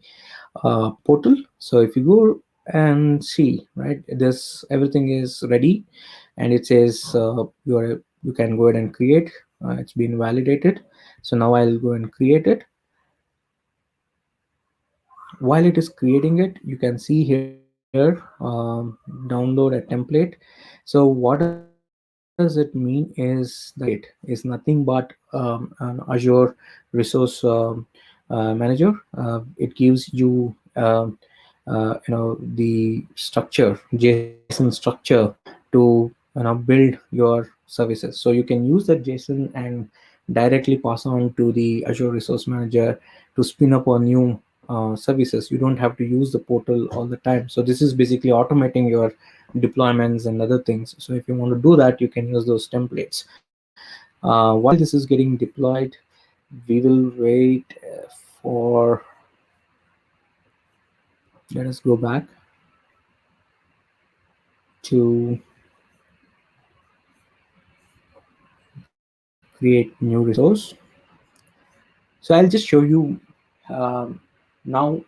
portal. So if you go and see, right, this everything is ready, and it says you can go ahead and create. It's been validated. So now I'll go and create it. While it is creating it, you can see here download a template. So what does it mean is the template is nothing but an Azure resource manager. It gives you the structure, JSON structure, to build your services. So you can use that JSON and directly pass on to the Azure resource manager to spin up a new services. You don't have to use the portal all the time. So this is basically automating your deployments and other things. So if you want to do that, you can use those templates. While this is getting deployed, we will wait for, let us go back to create new resource. So I'll just show you now.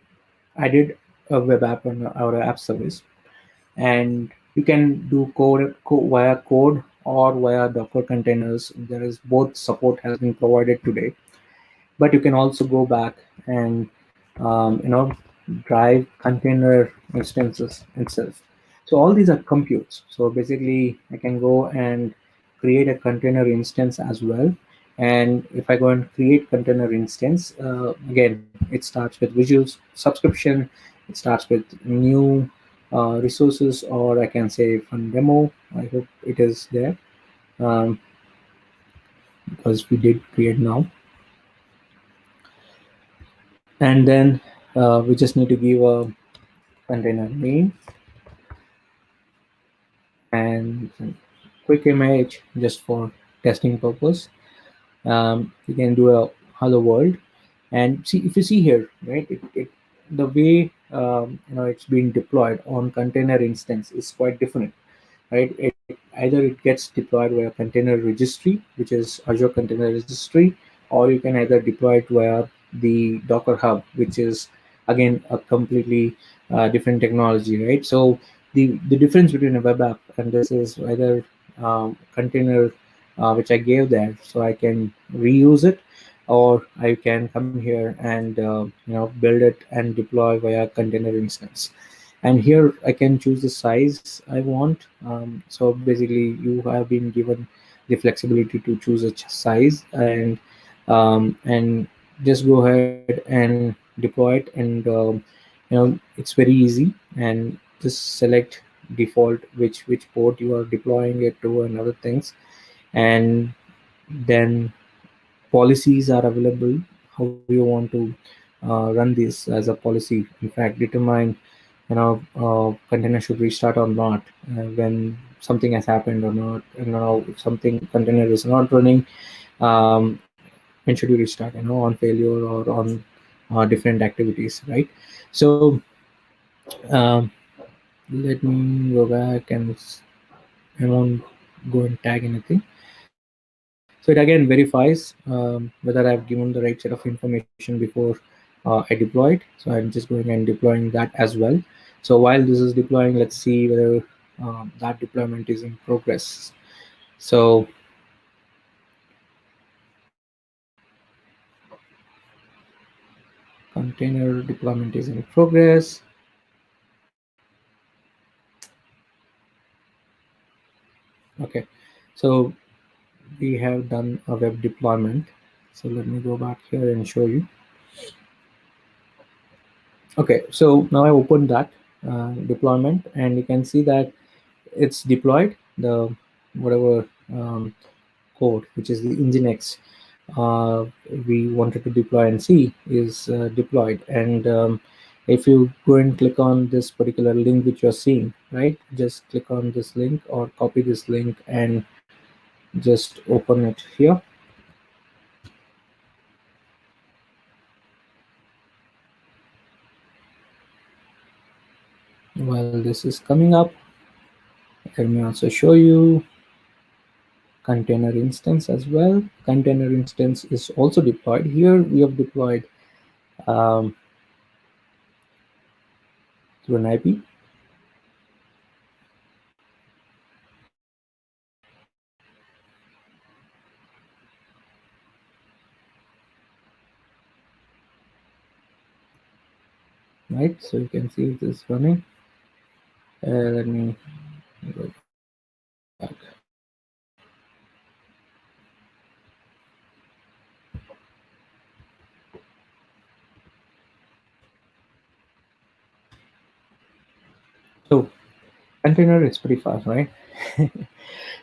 I did a web app on our app service, and you can do via code or via Docker containers. There is both support has been provided today, but you can also go back and drive container instances itself. So all these are computes. So basically, I can go and create a container instance as well, And if I go and create container instance, again, it starts with visual subscription. It starts with new resources, or I can say fun demo. I hope it is there, um, because we did create now. And then we just need to give a container name and quick image just for testing purpose. You can do a hello world, and see, if you see here, right, the way it's being deployed on container instance is quite different, right? Either it gets deployed via container registry, which is Azure Container Registry, or you can either deploy it via the Docker Hub, which is again a completely different technology, right? So the difference between a web app and this is either container which I gave there, so I can reuse it, or I can come here and build it and deploy via container instance. And here I can choose the size I want. So basically you have been given the flexibility to choose a size, and just go ahead and deploy it. And it's very easy, and just select default which port you are deploying it to and other things. And then policies are available, how you want to run this as a policy. In fact, determine container should restart or not, when something has happened or not. If something container is not running, when should you restart, on failure or on different activities, right? So um, let me go back, and I won't go and tag anything. So it again verifies whether I've given the right set of information before I deployed. So I'm just going and deploying that as well. So while this is deploying, let's see whether that deployment is in progress. So container deployment is in progress. Okay, so we have done a web deployment. So let me go back here and show you. Okay, so now I opened that deployment, and you can see that it's deployed. The whatever code, which is the Nginx, uh, we wanted to deploy and see is deployed. And if you go and click on this particular link which you're seeing, right, just click on this link or copy this link and just open it here. While this is coming up, let me also show you container instance as well. Container instance is also deployed. Here we have deployed um, through an IP. Right, so you can see it is running. Let me go back. So container is pretty fast, right?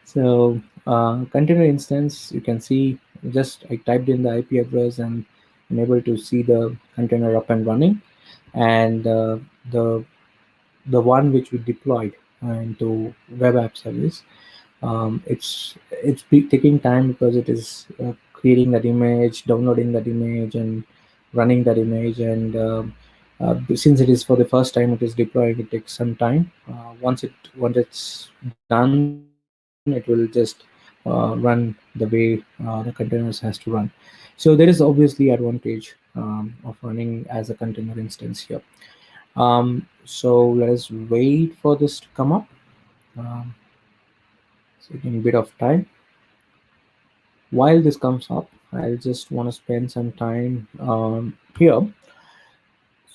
So container instance, you can see, just I typed in the IP address and I'm able to see the container up and running. And the the one which we deployed into web app service, it's taking time because it is creating that image, downloading that image, and running that image. And since it is for the first time it is deploying, it takes some time. Once it's done, it will just run the way the containers has to run. So there is obviously advantage of running as a container instance here. So let us wait for this to come up. um, so in a bit of time. While this comes up, I'll just want to spend some time here.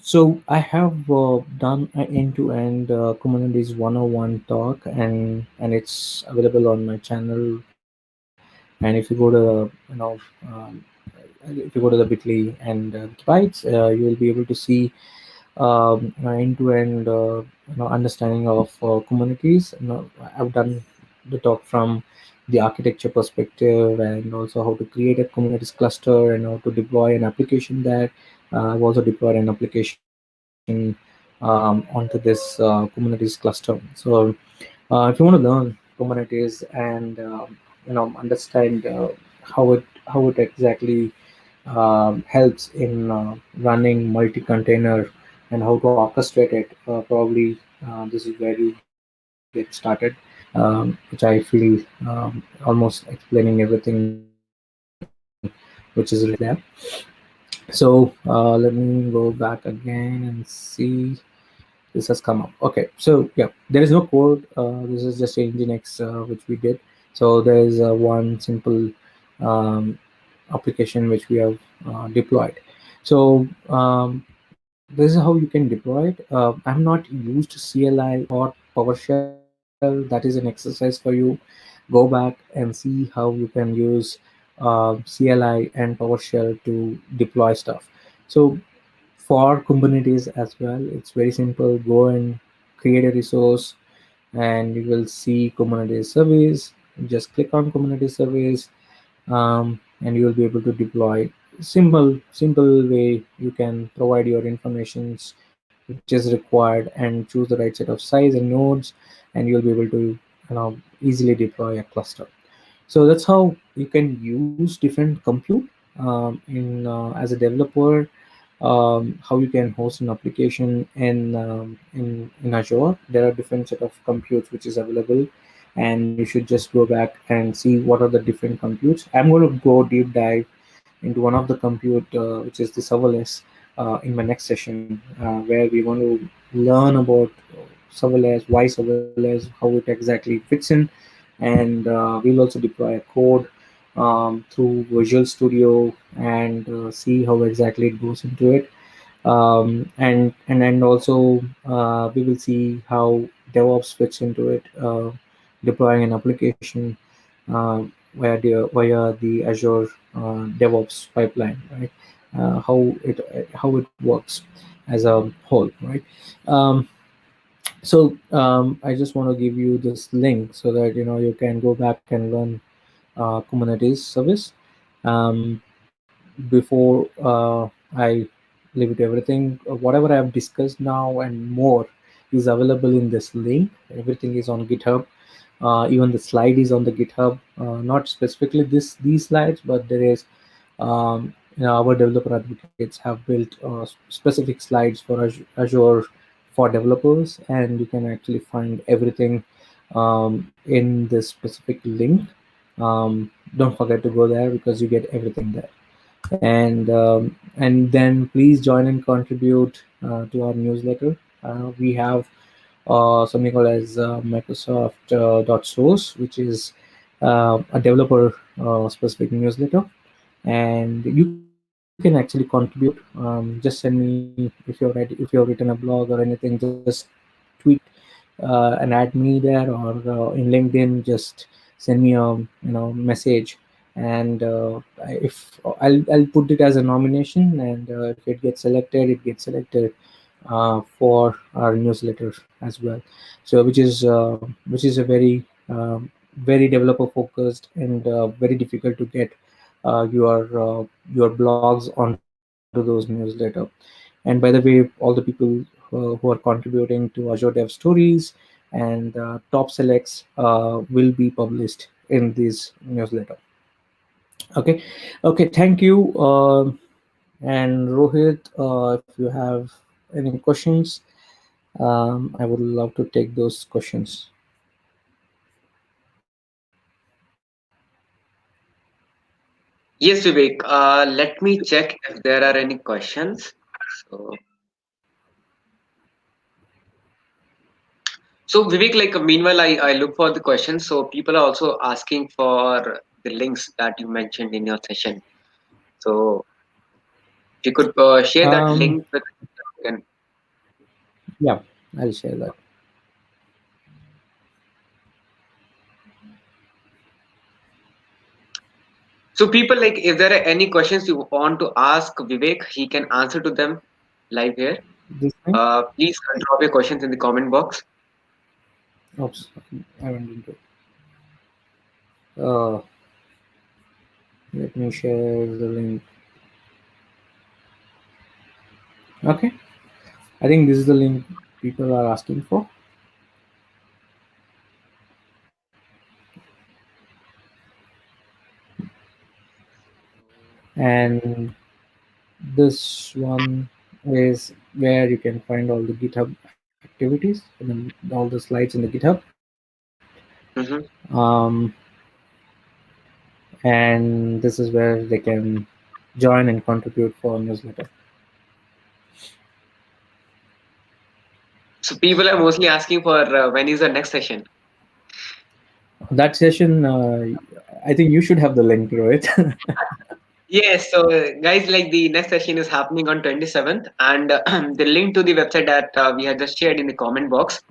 So I have done an end-to-end Kubernetes 101 talk, and it's available on my channel. And if you go to um, if you go to the Bitly and Bytes, you will be able to see end-to-end understanding of Kubernetes. I've done the talk from the architecture perspective, and also how to create a Kubernetes cluster and how to deploy an application there. I've also deployed an application onto this Kubernetes cluster. So if you want to learn Kubernetes and understand how it exactly helps in running multi-container and how to orchestrate it. Probably this is where you get started, which I feel almost explaining everything which is related there. So let me go back again and see. This has come up. Okay, so yeah, there is no code. This is just a Nginx which we did. So there is one simple um, application which we have deployed. So this is how you can deploy it. I'm not used CLI or PowerShell. That is an exercise for you. Go back and see how you can use CLI and PowerShell to deploy stuff. So for Kubernetes as well, it's very simple. Go and create a resource, and you will see Kubernetes service. Just click on Kubernetes service, and you will be able to deploy. Simple way you can provide your informations which is required and choose the right set of size and nodes, and you'll be able to easily deploy a cluster. So that's how you can use different compute as a developer. How you can host an application in Azure. There are different set of computes which is available, and you should just go back and see what are the different computes. I'm going to go deep dive into one of the compute which is the serverless in my next session, where we want to learn about serverless, why serverless, how it exactly fits in, and we'll also deploy a code through Visual Studio and see how exactly it goes into it. And also we will see how DevOps fits into it, deploying an application uh, via the Azure DevOps pipeline, right? How it works as a whole, right? Um, so I just want to give you this link so that you can go back and learn Kubernetes service. Before I leave it everything, whatever I have discussed now and more is available in this link. Everything is on GitHub. Even the slide is on the GitHub. Not specifically these slides, but there is our developer advocates have built specific slides for Azure for developers, and you can actually find everything in this specific link. Don't forget to go there because you get everything there. And then please join and contribute to our newsletter. We have something called as Microsoft .source, which is a developer specific newsletter, and you can actually contribute. Just send me if you have written a blog or anything. Just tweet and add me there, or in LinkedIn, just send me a message, and I'll put it as a nomination, and if it gets selected, it gets selected for our newsletter as well. So which is a very developer focused and very difficult to get your blogs onto those newsletter. And by the way, all the people who are contributing to Azure Dev Stories and top selects will be published in this newsletter. Okay, okay, thank you. And Rohit, if you have any questions, I would love to take those questions. Yes, Vivek. Let me check if there are any questions. So, so Vivek, like meanwhile, I look for the questions. So people are also asking for the links that you mentioned in your session. So if you could share that Um, link with, and yeah, I'll share that. So people, like, if there are any questions you want to ask Vivek, he can answer to them live here. This thing. Please drop your questions in the comment box. Oops, I went into it. Uh, Let me share the link. Okay, I think this is the link people are asking for. And this one is where you can find all the GitHub activities and then all the slides in the GitHub. Hmm. Um, and this is where they can join and contribute for newsletter. So people are mostly asking for when is the next session. That session, I think you should have the link, Rohit. Yes, so guys, like the next session is happening on 27th, and the link to the website that we have just shared in the comment box,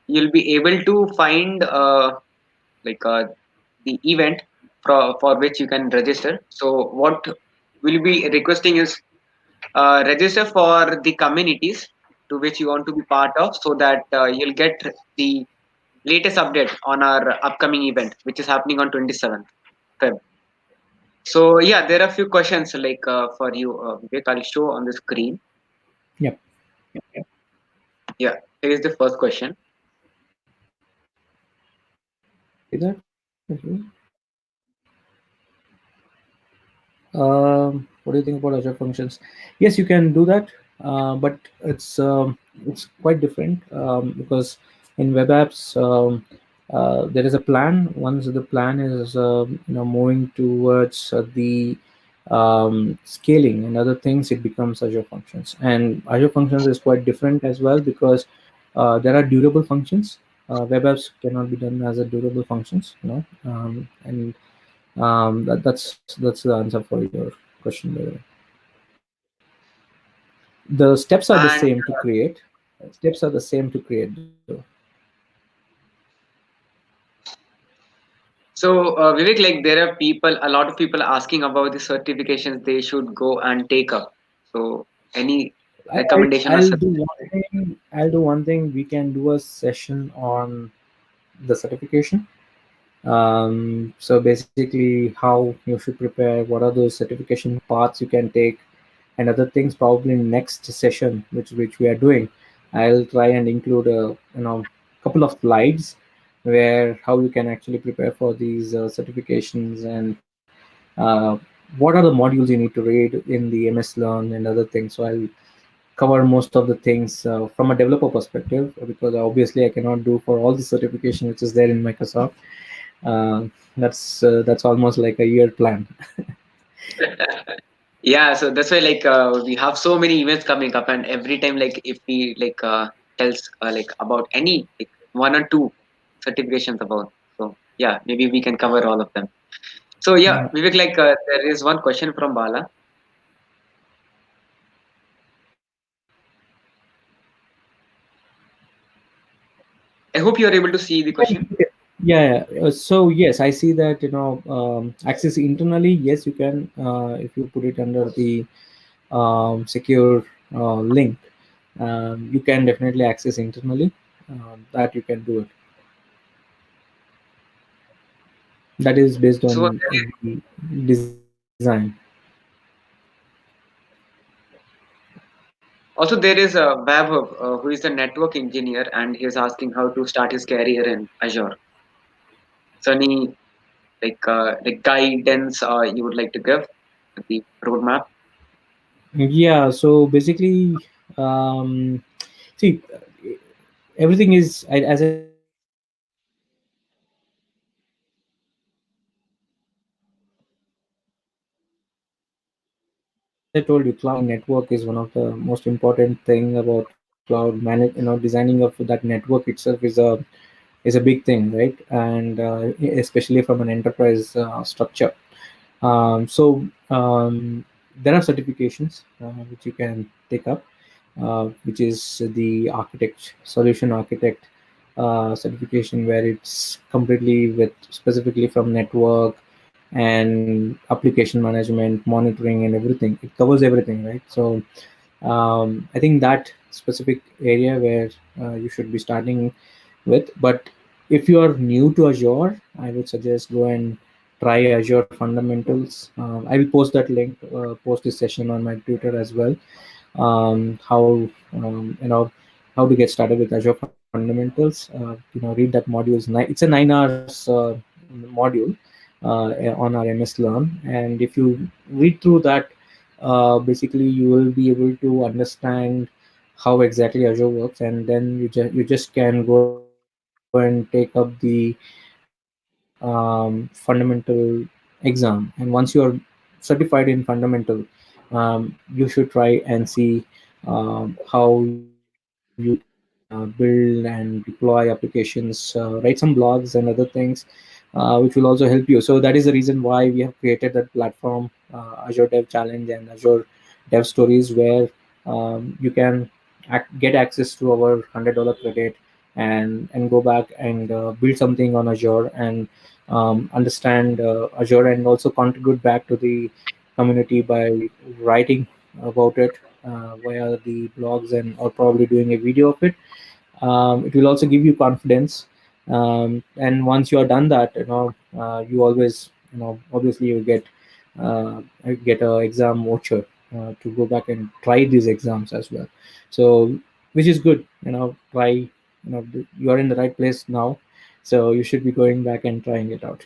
you'll be able to find like the event for which you can register. So what we'll be requesting is register for the communities to which you want to be part of, so that you'll get the latest update on our upcoming event, which is happening on 27th Feb. So yeah, there are a few questions like for you, Vivek. I'll show on the screen. Yep. Yeah, here is the first question. See that? What do you think about Azure Functions? Yes, you can do that, but it's quite different because in web apps there is a plan. Once the plan is moving towards the scaling and other things, it becomes Azure Functions. And Azure Functions is quite different as well because there are durable functions. Web apps cannot be done as a durable functions, and that's the answer for your question, by the way. The steps are the And same to create. Steps are the same to create, though. so, Vivek, like there are people, a lot of people asking about the certifications they should go and take up. So, any recommendation or I'll do suggestion? one thing. I'll do one thing. We can do a session on the certification. So basically, how you should prepare, what are those certification paths you can take, and other things. Probably next session, which we are doing, I'll try and include a couple of slides where how you can actually prepare for these certifications and uh, what are the modules you need to read in the MS Learn and other things. So I'll cover most of the things from a developer perspective because obviously I cannot do for all the certification which is there in Microsoft. Uh, that's almost like a year plan. Yeah, so that's why like we have so many events coming up, and every time like if we like tells like about any like one or two certifications about, so yeah, maybe we can cover all of them. So yeah, Yeah. Vivek, like there is one question from Bala. I hope you are able to see the question. Yeah. So yes, I see that access internally. Yes, you can if you put it under the secure link. You can definitely access internally. That you can do it. That is based So on the design. also there is a Vaibhav who is a network engineer, and he is asking how to start his career in Azure. So any like guidance you would like to give, the roadmap? Yeah. So basically, see, everything is as I told you, cloud network is one of the most important thing about cloud manage. Designing of that network itself is a big thing, right? And especially from an enterprise structure. So there are certifications which you can take up, which is the architect, solution architect certification, where it's completely with specifically from network. and application management, monitoring, and everything. It covers everything, right? So I think that specific area where you should be starting with. But if you are new to Azure, I would suggest go and try Azure Fundamentals. I will post that link, post this session on my Twitter as well. How how to get started with Azure Fundamentals. Read that module. It's a 9 hours module on our MS Learn, and if you read through that, basically you will be able to understand how exactly Azure works, and then you just can go and take up the fundamental exam. And once you are certified in fundamental, you should try and see how you can build and deploy applications, write some blogs and other things, which will also help you. So that is the reason why we have created that platform, Azure Dev Challenge and Azure Dev Stories, where you can get access to our $100 credit and go back and build something on Azure and understand Azure, and also contribute back to the community by writing about it via the blogs, and or probably doing a video of it. It will also give you confidence, and once you are done that, you always, obviously you get a exam voucher to go back and try these exams as well. So which is good. Try, you are in the right place now, so you should be going back and trying it out.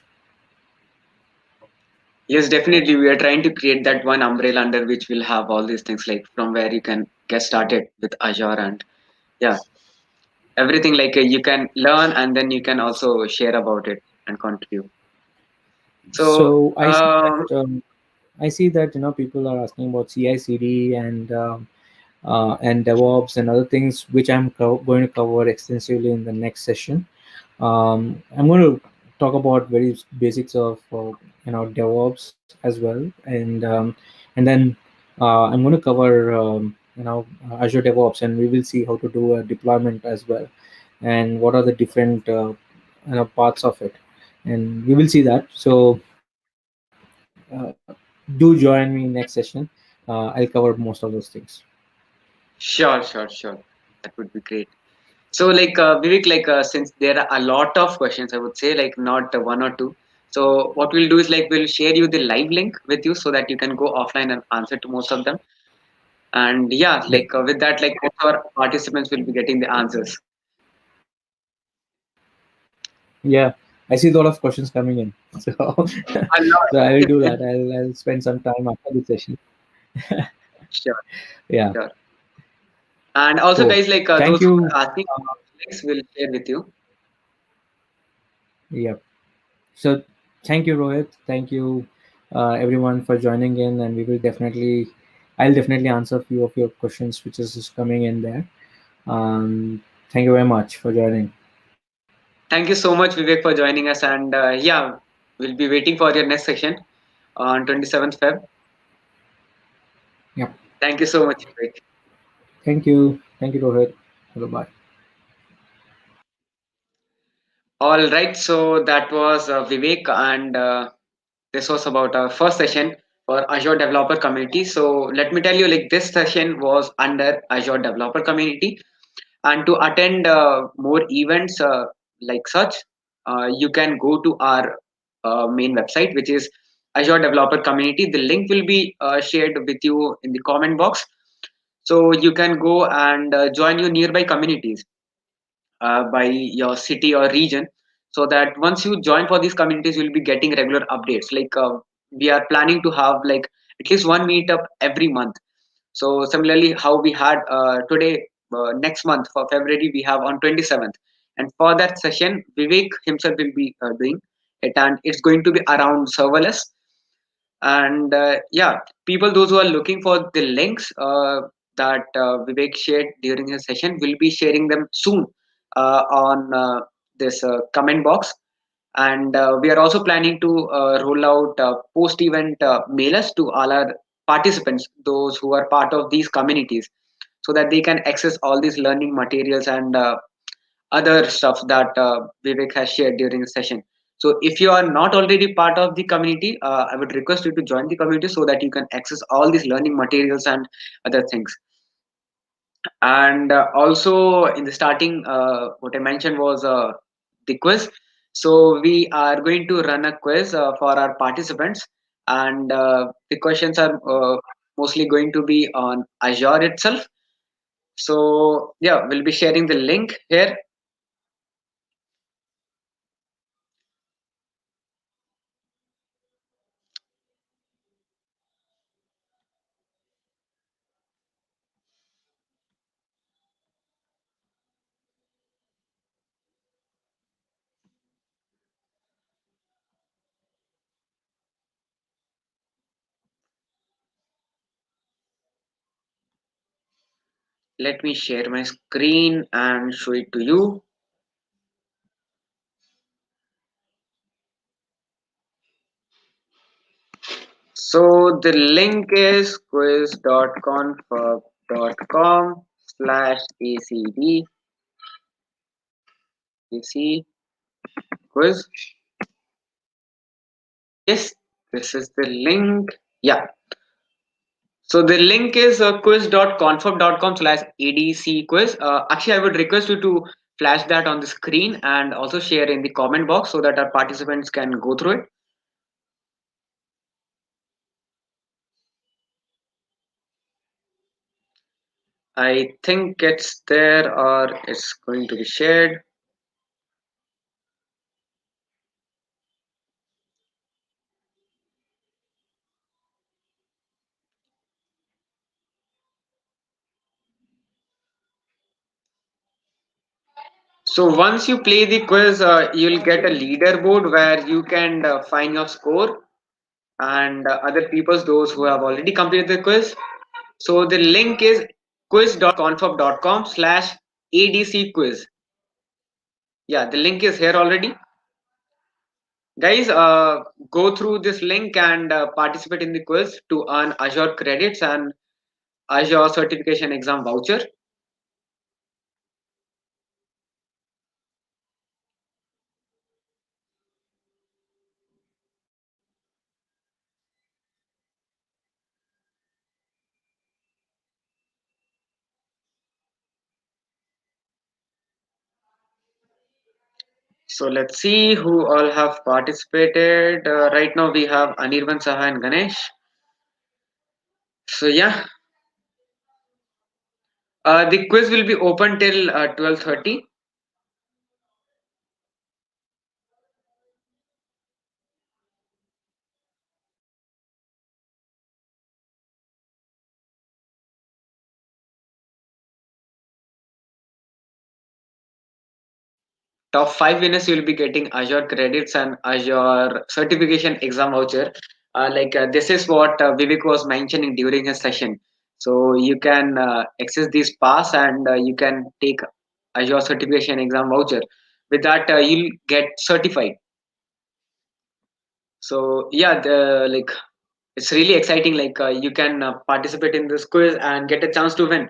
Yes, definitely. We are trying to create that one umbrella under which we'll have all these things, like from where you can get started with Azure, and yeah, everything like you can learn and then you can also share about it and contribute. So, So I see that people are asking about CI/CD and DevOps and other things, which I'm going to cover extensively in the next session. I'm going to talk about very basics of DevOps as well, and then I'm going to cover Azure DevOps, and we will see how to do a deployment as well, and what are the different parts of it, and we will see that. So do join me next session. I'll cover most of those things. sure, sure, sure. That would be great. So, like Vivek, like since there are a lot of questions, I would say like not one or two. So, what we'll do is like we'll share you the live link with you so that you can go offline and answer to most of them. And yeah, Yep. like with that, like most of our participants will be getting the answers. Yeah, I see a lot of questions coming in. So, A lot. so I will do that. I'll spend some time after the session. Sure, Yeah, sure. And also, cool. guys, like Thank those who you. are asking, links will share with you. Yeah. So, thank you, Rohit. Thank you, everyone, for joining in. And I'll definitely answer a few of your questions, which is just coming in there. Thank you very much for joining. Thank you so much, Vivek, for joining us. And yeah, we'll be waiting for your next session on 27th Feb. Yep. Thank you so much, Vivek. Thank you. Thank you, Rohit. Bye. All right, so that was Vivek, and this was about our first session for Azure Developer Community. So let me tell you, like this session was under Azure Developer Community, and to attend more events like such, you can go to our main website, which is Azure Developer Community. The link will be shared with you in the comment box, so you can go and join your nearby communities by your city or region, so that once you join for these communities you'll be getting regular updates. Like we are planning to have like at least one meetup every month. So similarly how we had today, next month for February we have on 27th, and for that session Vivek himself will be doing it, and it's going to be around serverless. And yeah, people those who are looking for the links that Vivek shared during his session will be sharing them soon on this comment box. And we are also planning to roll out post event mailers to all our participants, those who are part of these communities, so that they can access all these learning materials and other stuff that Vivek has shared during the session. So if you are not already part of the community, I would request you to join the community so that you can access all these learning materials and other things. And also in the starting, what I mentioned was the quiz. So we are going to run a quiz for our participants, and the questions are mostly going to be on Azure itself. So yeah, we'll be sharing the link here. Let me share my screen and show it to you. So the link is quiz.confirm.com/acd AC quiz. Yes, this is the link. Yeah. So the link is quiz.confirm.com/adc quiz. Actually, I would request you to flash that on the screen and also share in the comment box so that our participants can go through it. I think it's there or it's going to be shared. So once you play the quiz, you'll get a leaderboard where you can find your score and other people's those who have already completed the quiz. So the link is quiz.confirm.com/adc quiz. Yeah, the link is here already. Guys, go through this link and participate in the quiz to earn Azure credits and Azure certification exam voucher. So let's see who all have participated. Right now we have Anirban Saha and Ganesh. So yeah, the quiz will be open till 12:30. Top 5 winners you will be getting Azure credits and Azure certification exam voucher. This is what Vivek was mentioning during his session. So you can access this pass and you can take Azure certification exam voucher. With that, you'll get certified. So yeah, it's really exciting. You can participate in this quiz and get a chance to win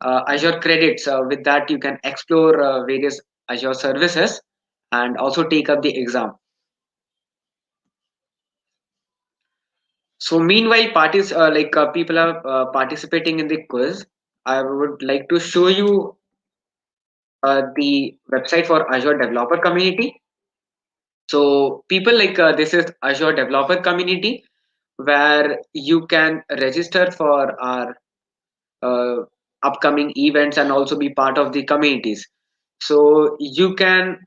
Azure credits. With that, you can explore various Azure services and also take up the exam. So meanwhile, people are participating in the quiz. I would like to show you the website for Azure Developer Community. So people this is Azure Developer Community where you can register for our uh, upcoming events and also be part of the communities. So you can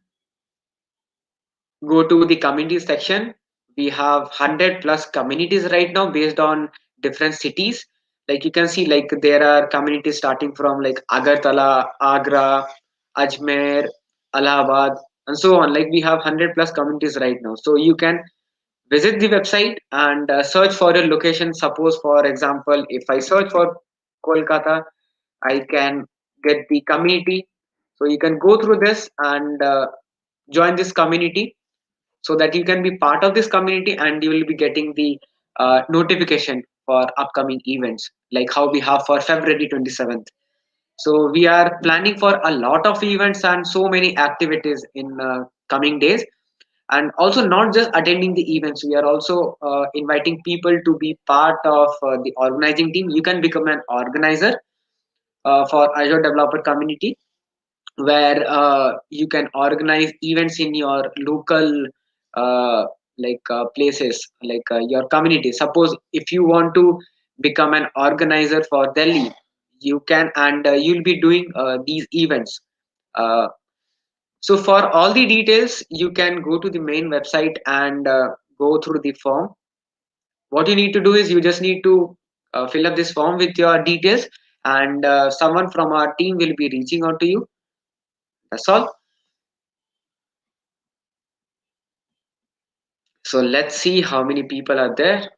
go to the community section. We have 100 plus communities right now based on different cities. Like you can see, like there are communities starting from like Agartala, Agra, Ajmer, Allahabad, and so on. Like we have 100 plus communities right now. So you can visit the website and search for your location. Suppose, for example, if I search for Kolkata, I can get the community. So you can go through this and join this community so that you can be part of this community and you will be getting the notification for upcoming events like how we have for February 27th. So we are planning for a lot of events and so many activities in coming days. And also not just attending the events, we are also inviting people to be part of the organizing team. You can become an organizer for Azure developer community, where you can organize events in your local uh, places, your community. Suppose if you want to become an organizer for Delhi, you can, and you'll be doing these events. Uh, so for all the details, you can go to the main website and go through the form. What you need to do is you just need to fill up this form with your details, and someone from our team will be reaching out to you. That's all. So let's see how many people are there.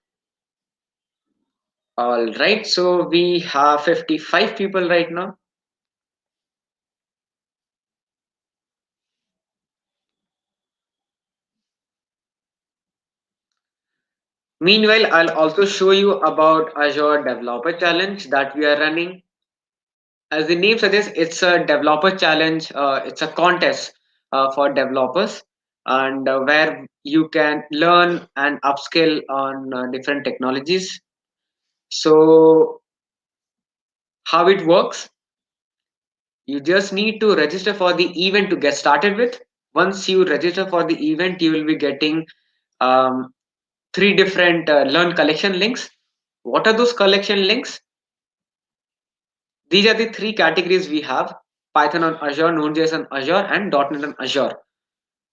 All right, so we have 55 people right now. Meanwhile, I'll also show you about Azure Developer Challenge that we are running. As the name suggests, it's a developer challenge. It's a contest for developers, and where you can learn and upskill on different technologies. So, how it works? You just need to register for the event to get started with. Once you register for the event, you will be getting um, three different learn collection links. What are those collection links? These are the three categories we have: Python on Azure, Node.js on Azure, and .NET on Azure.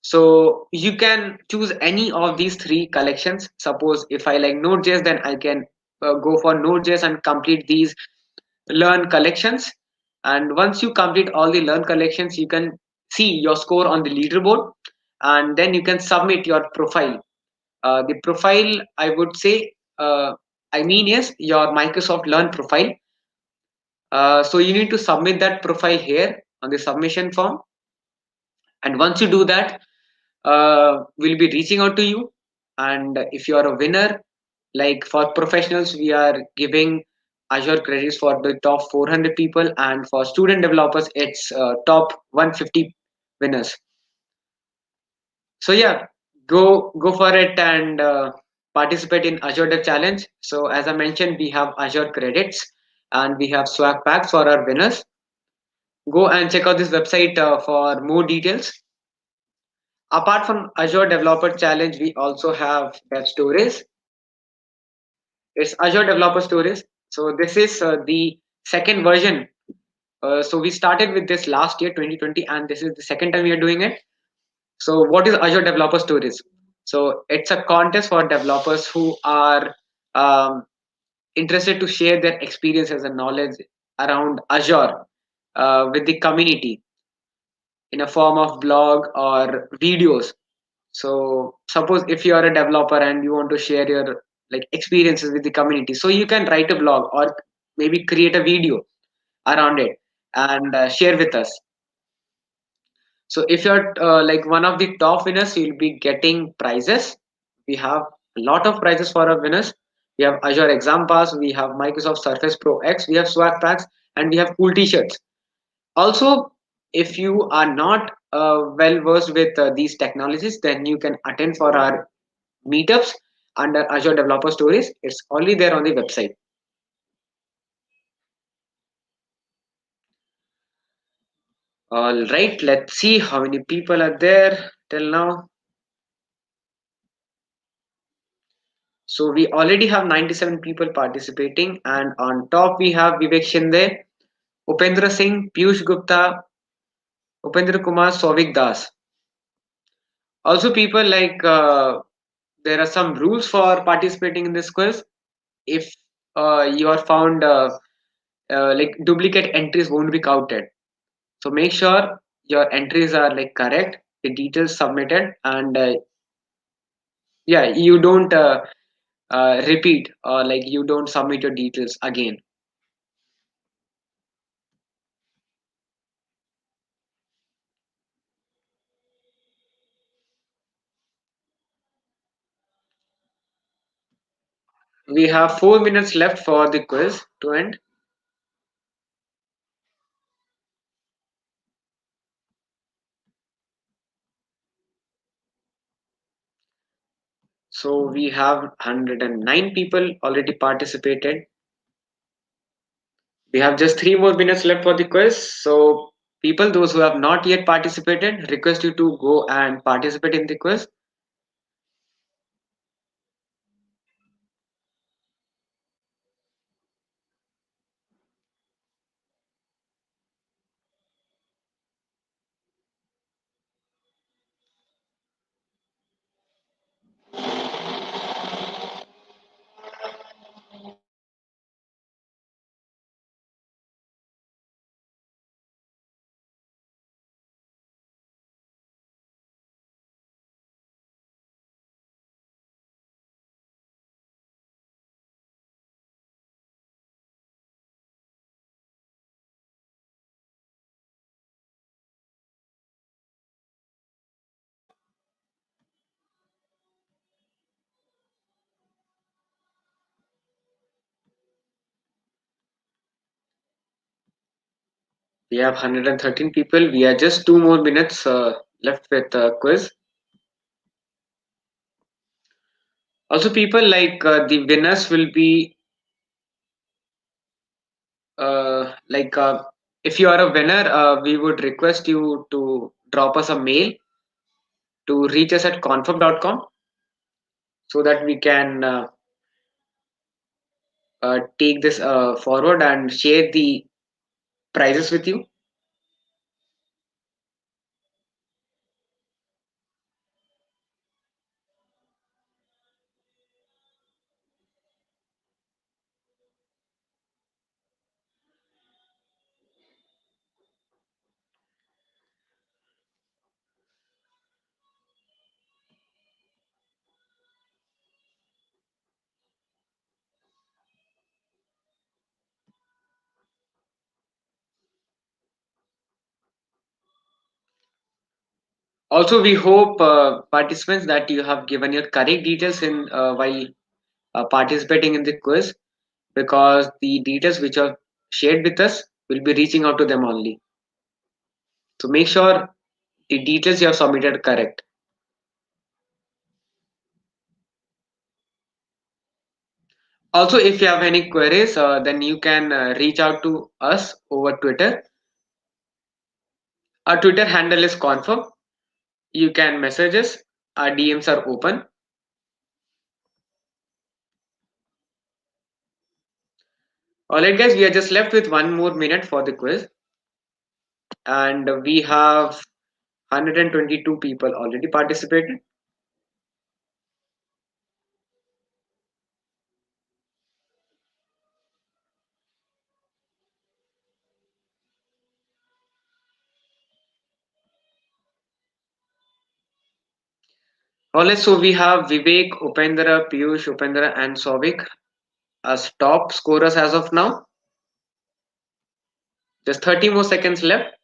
So you can choose any of these three collections. Suppose if I like Node.js, then I can go for Node.js and complete these learn collections. And once you complete all the learn collections, you can see your score on the leaderboard, and then you can submit your profile. The profile, I would say, I mean, is your Microsoft Learn profile. So you need to submit that profile here on the submission form. And once you do that, we'll be reaching out to you. And if you are a winner, like for professionals, we are giving Azure credits for the top 400 people, and for student developers, it's top 150 winners. So yeah, go for it and participate in Azure Dev Challenge. So as I mentioned, we have Azure credits and we have swag packs for our winners. Go and check out this website for more details. Apart from Azure Developer Challenge, we also have Dev Stories. It's Azure Developer Stories. So this is the second version. So we started with this last year, 2020, and this is the second time we are doing it. So what is Azure Developer Stories? So it's a contest for developers who are um, interested to share their experiences and knowledge around Azure with the community in a form of blog or videos. So suppose if you are a developer and you want to share your like experiences with the community, so you can write a blog or maybe create a video around it and share with us. So if you're like one of the top winners, you'll be getting prizes. We have a lot of prizes for our winners. We have Azure Exam Pass, we have Microsoft Surface Pro X, we have swag packs, and we have cool t-shirts. Also, if you are not well versed with these technologies, then you can attend for our meetups under Azure Developer Stories. It's only there on the website. All right, let's see how many people are there till now. So we already have 97 people participating, and on top we have Vivek Shinde, Upendra Singh, Piyush Gupta, Upendra Kumar, Souvik Das. Also, people like there are some rules for participating in this quiz. If you are found like duplicate entries won't be counted. So make sure your entries are like correct, the details submitted, and yeah, you don't repeat or like you don't submit your details again. We have 4 minutes left for the quiz to end. So we have 109 people already participated. We have just 3 more minutes left for the quiz. So people, those who have not yet participated, request you to go and participate in the quiz. We have 113 people. We are just 2 more minutes left with quiz. Also, people, like the winners will be like if you are a winner, we would request you to drop us a mail to reach us at confirm.com so that we can take this forward and share the prizes with you. Also, we hope participants that you have given your correct details in while participating in the quiz, because the details which are shared with us will be reaching out to them only. So make sure the details you have submitted are correct. Also, if you have any queries, then you can reach out to us over Twitter. Our Twitter handle is confirm. You can message us. Our DMs are open. Alright, guys, we are just left with 1 more minute for the quiz, and we have 122 people already participated. Alright, so we have Vivek, Upendra, Piyush, Upendra, and Sovik as top scorers as of now. Just 30 more seconds left.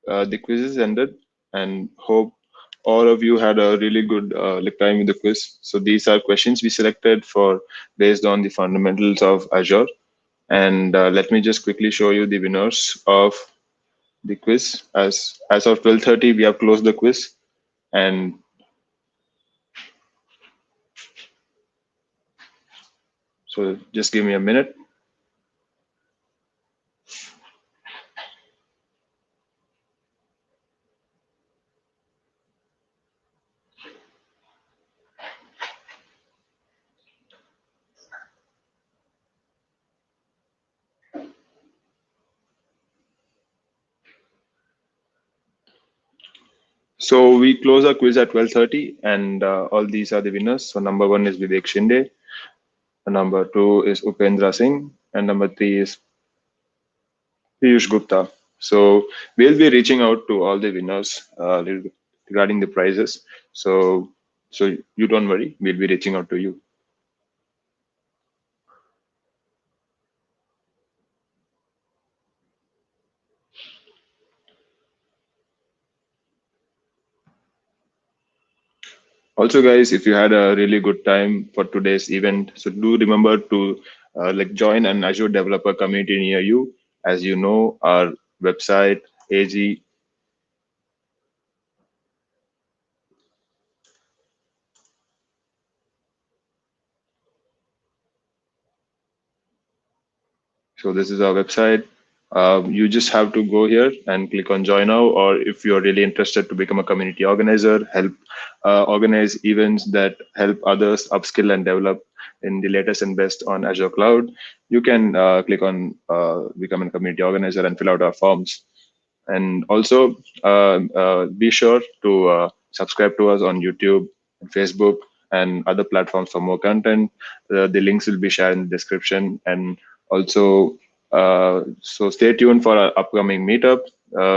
The quiz is ended, and hope all of you had a really good time with the quiz. So these are questions we selected for based on the fundamentals of Azure. And let me just quickly show you the winners of the quiz. As of 12:30, we have closed the quiz, and so just give me a minute. So we close our quiz at 12:30, and all these are the winners. So number 1 is Vivek Shinde, number 2 is Upendra Singh, and number 3 is Piyush Gupta. So we'll be reaching out to all the winners regarding the prizes. So you don't worry, we'll be reaching out to you. Also, guys, if you had a really good time for today's event, so do remember to join an Azure developer community near you. As you know, our website, AG. So this is our website. You just have to go here and click on join now, or if you're really interested to become a community organizer, help organize events that help others upskill and develop in the latest and best on Azure Cloud, you can click on become a community organizer and fill out our forms. And also be sure to subscribe to us on YouTube and Facebook and other platforms for more content. The links will be shared in the description. And also, so stay tuned for our upcoming meetup,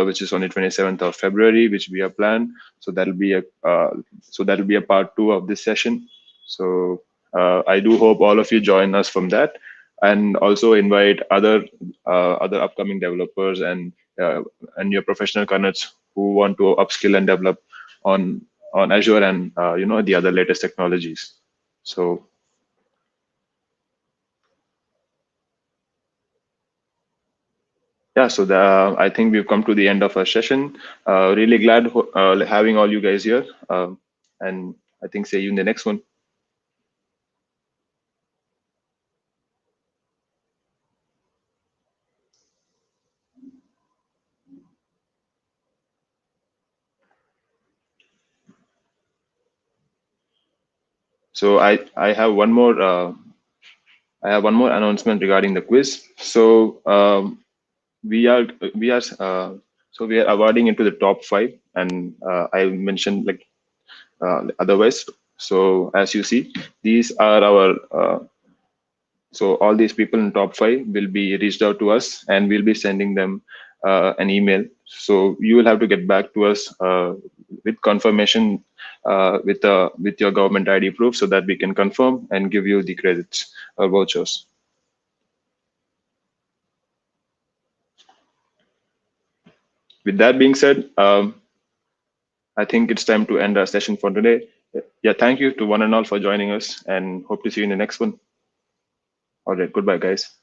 which is on the 27th of February, which we have planned. So that'll be a part 2 of this session. So I do hope all of you join us from that, and also invite other upcoming developers and your professional candidates who want to upskill and develop on Azure and the other latest technologies. So yeah, so I think we've come to the end of our session. Really glad having all you guys here, and I think see you in the next one. So I have one more announcement regarding the quiz. So we are we are so we are awarding into the top 5, and I mentioned otherwise. So as you see, these are our so all these people in top 5 will be reached out to us, and we'll be sending them an email. So you will have to get back to us with confirmation with your government ID proof, so that we can confirm and give you the credits or vouchers. With that being said, I think it's time to end our session for today. Yeah, thank you to one and all for joining us, and hope to see you in the next one. All right, goodbye, guys.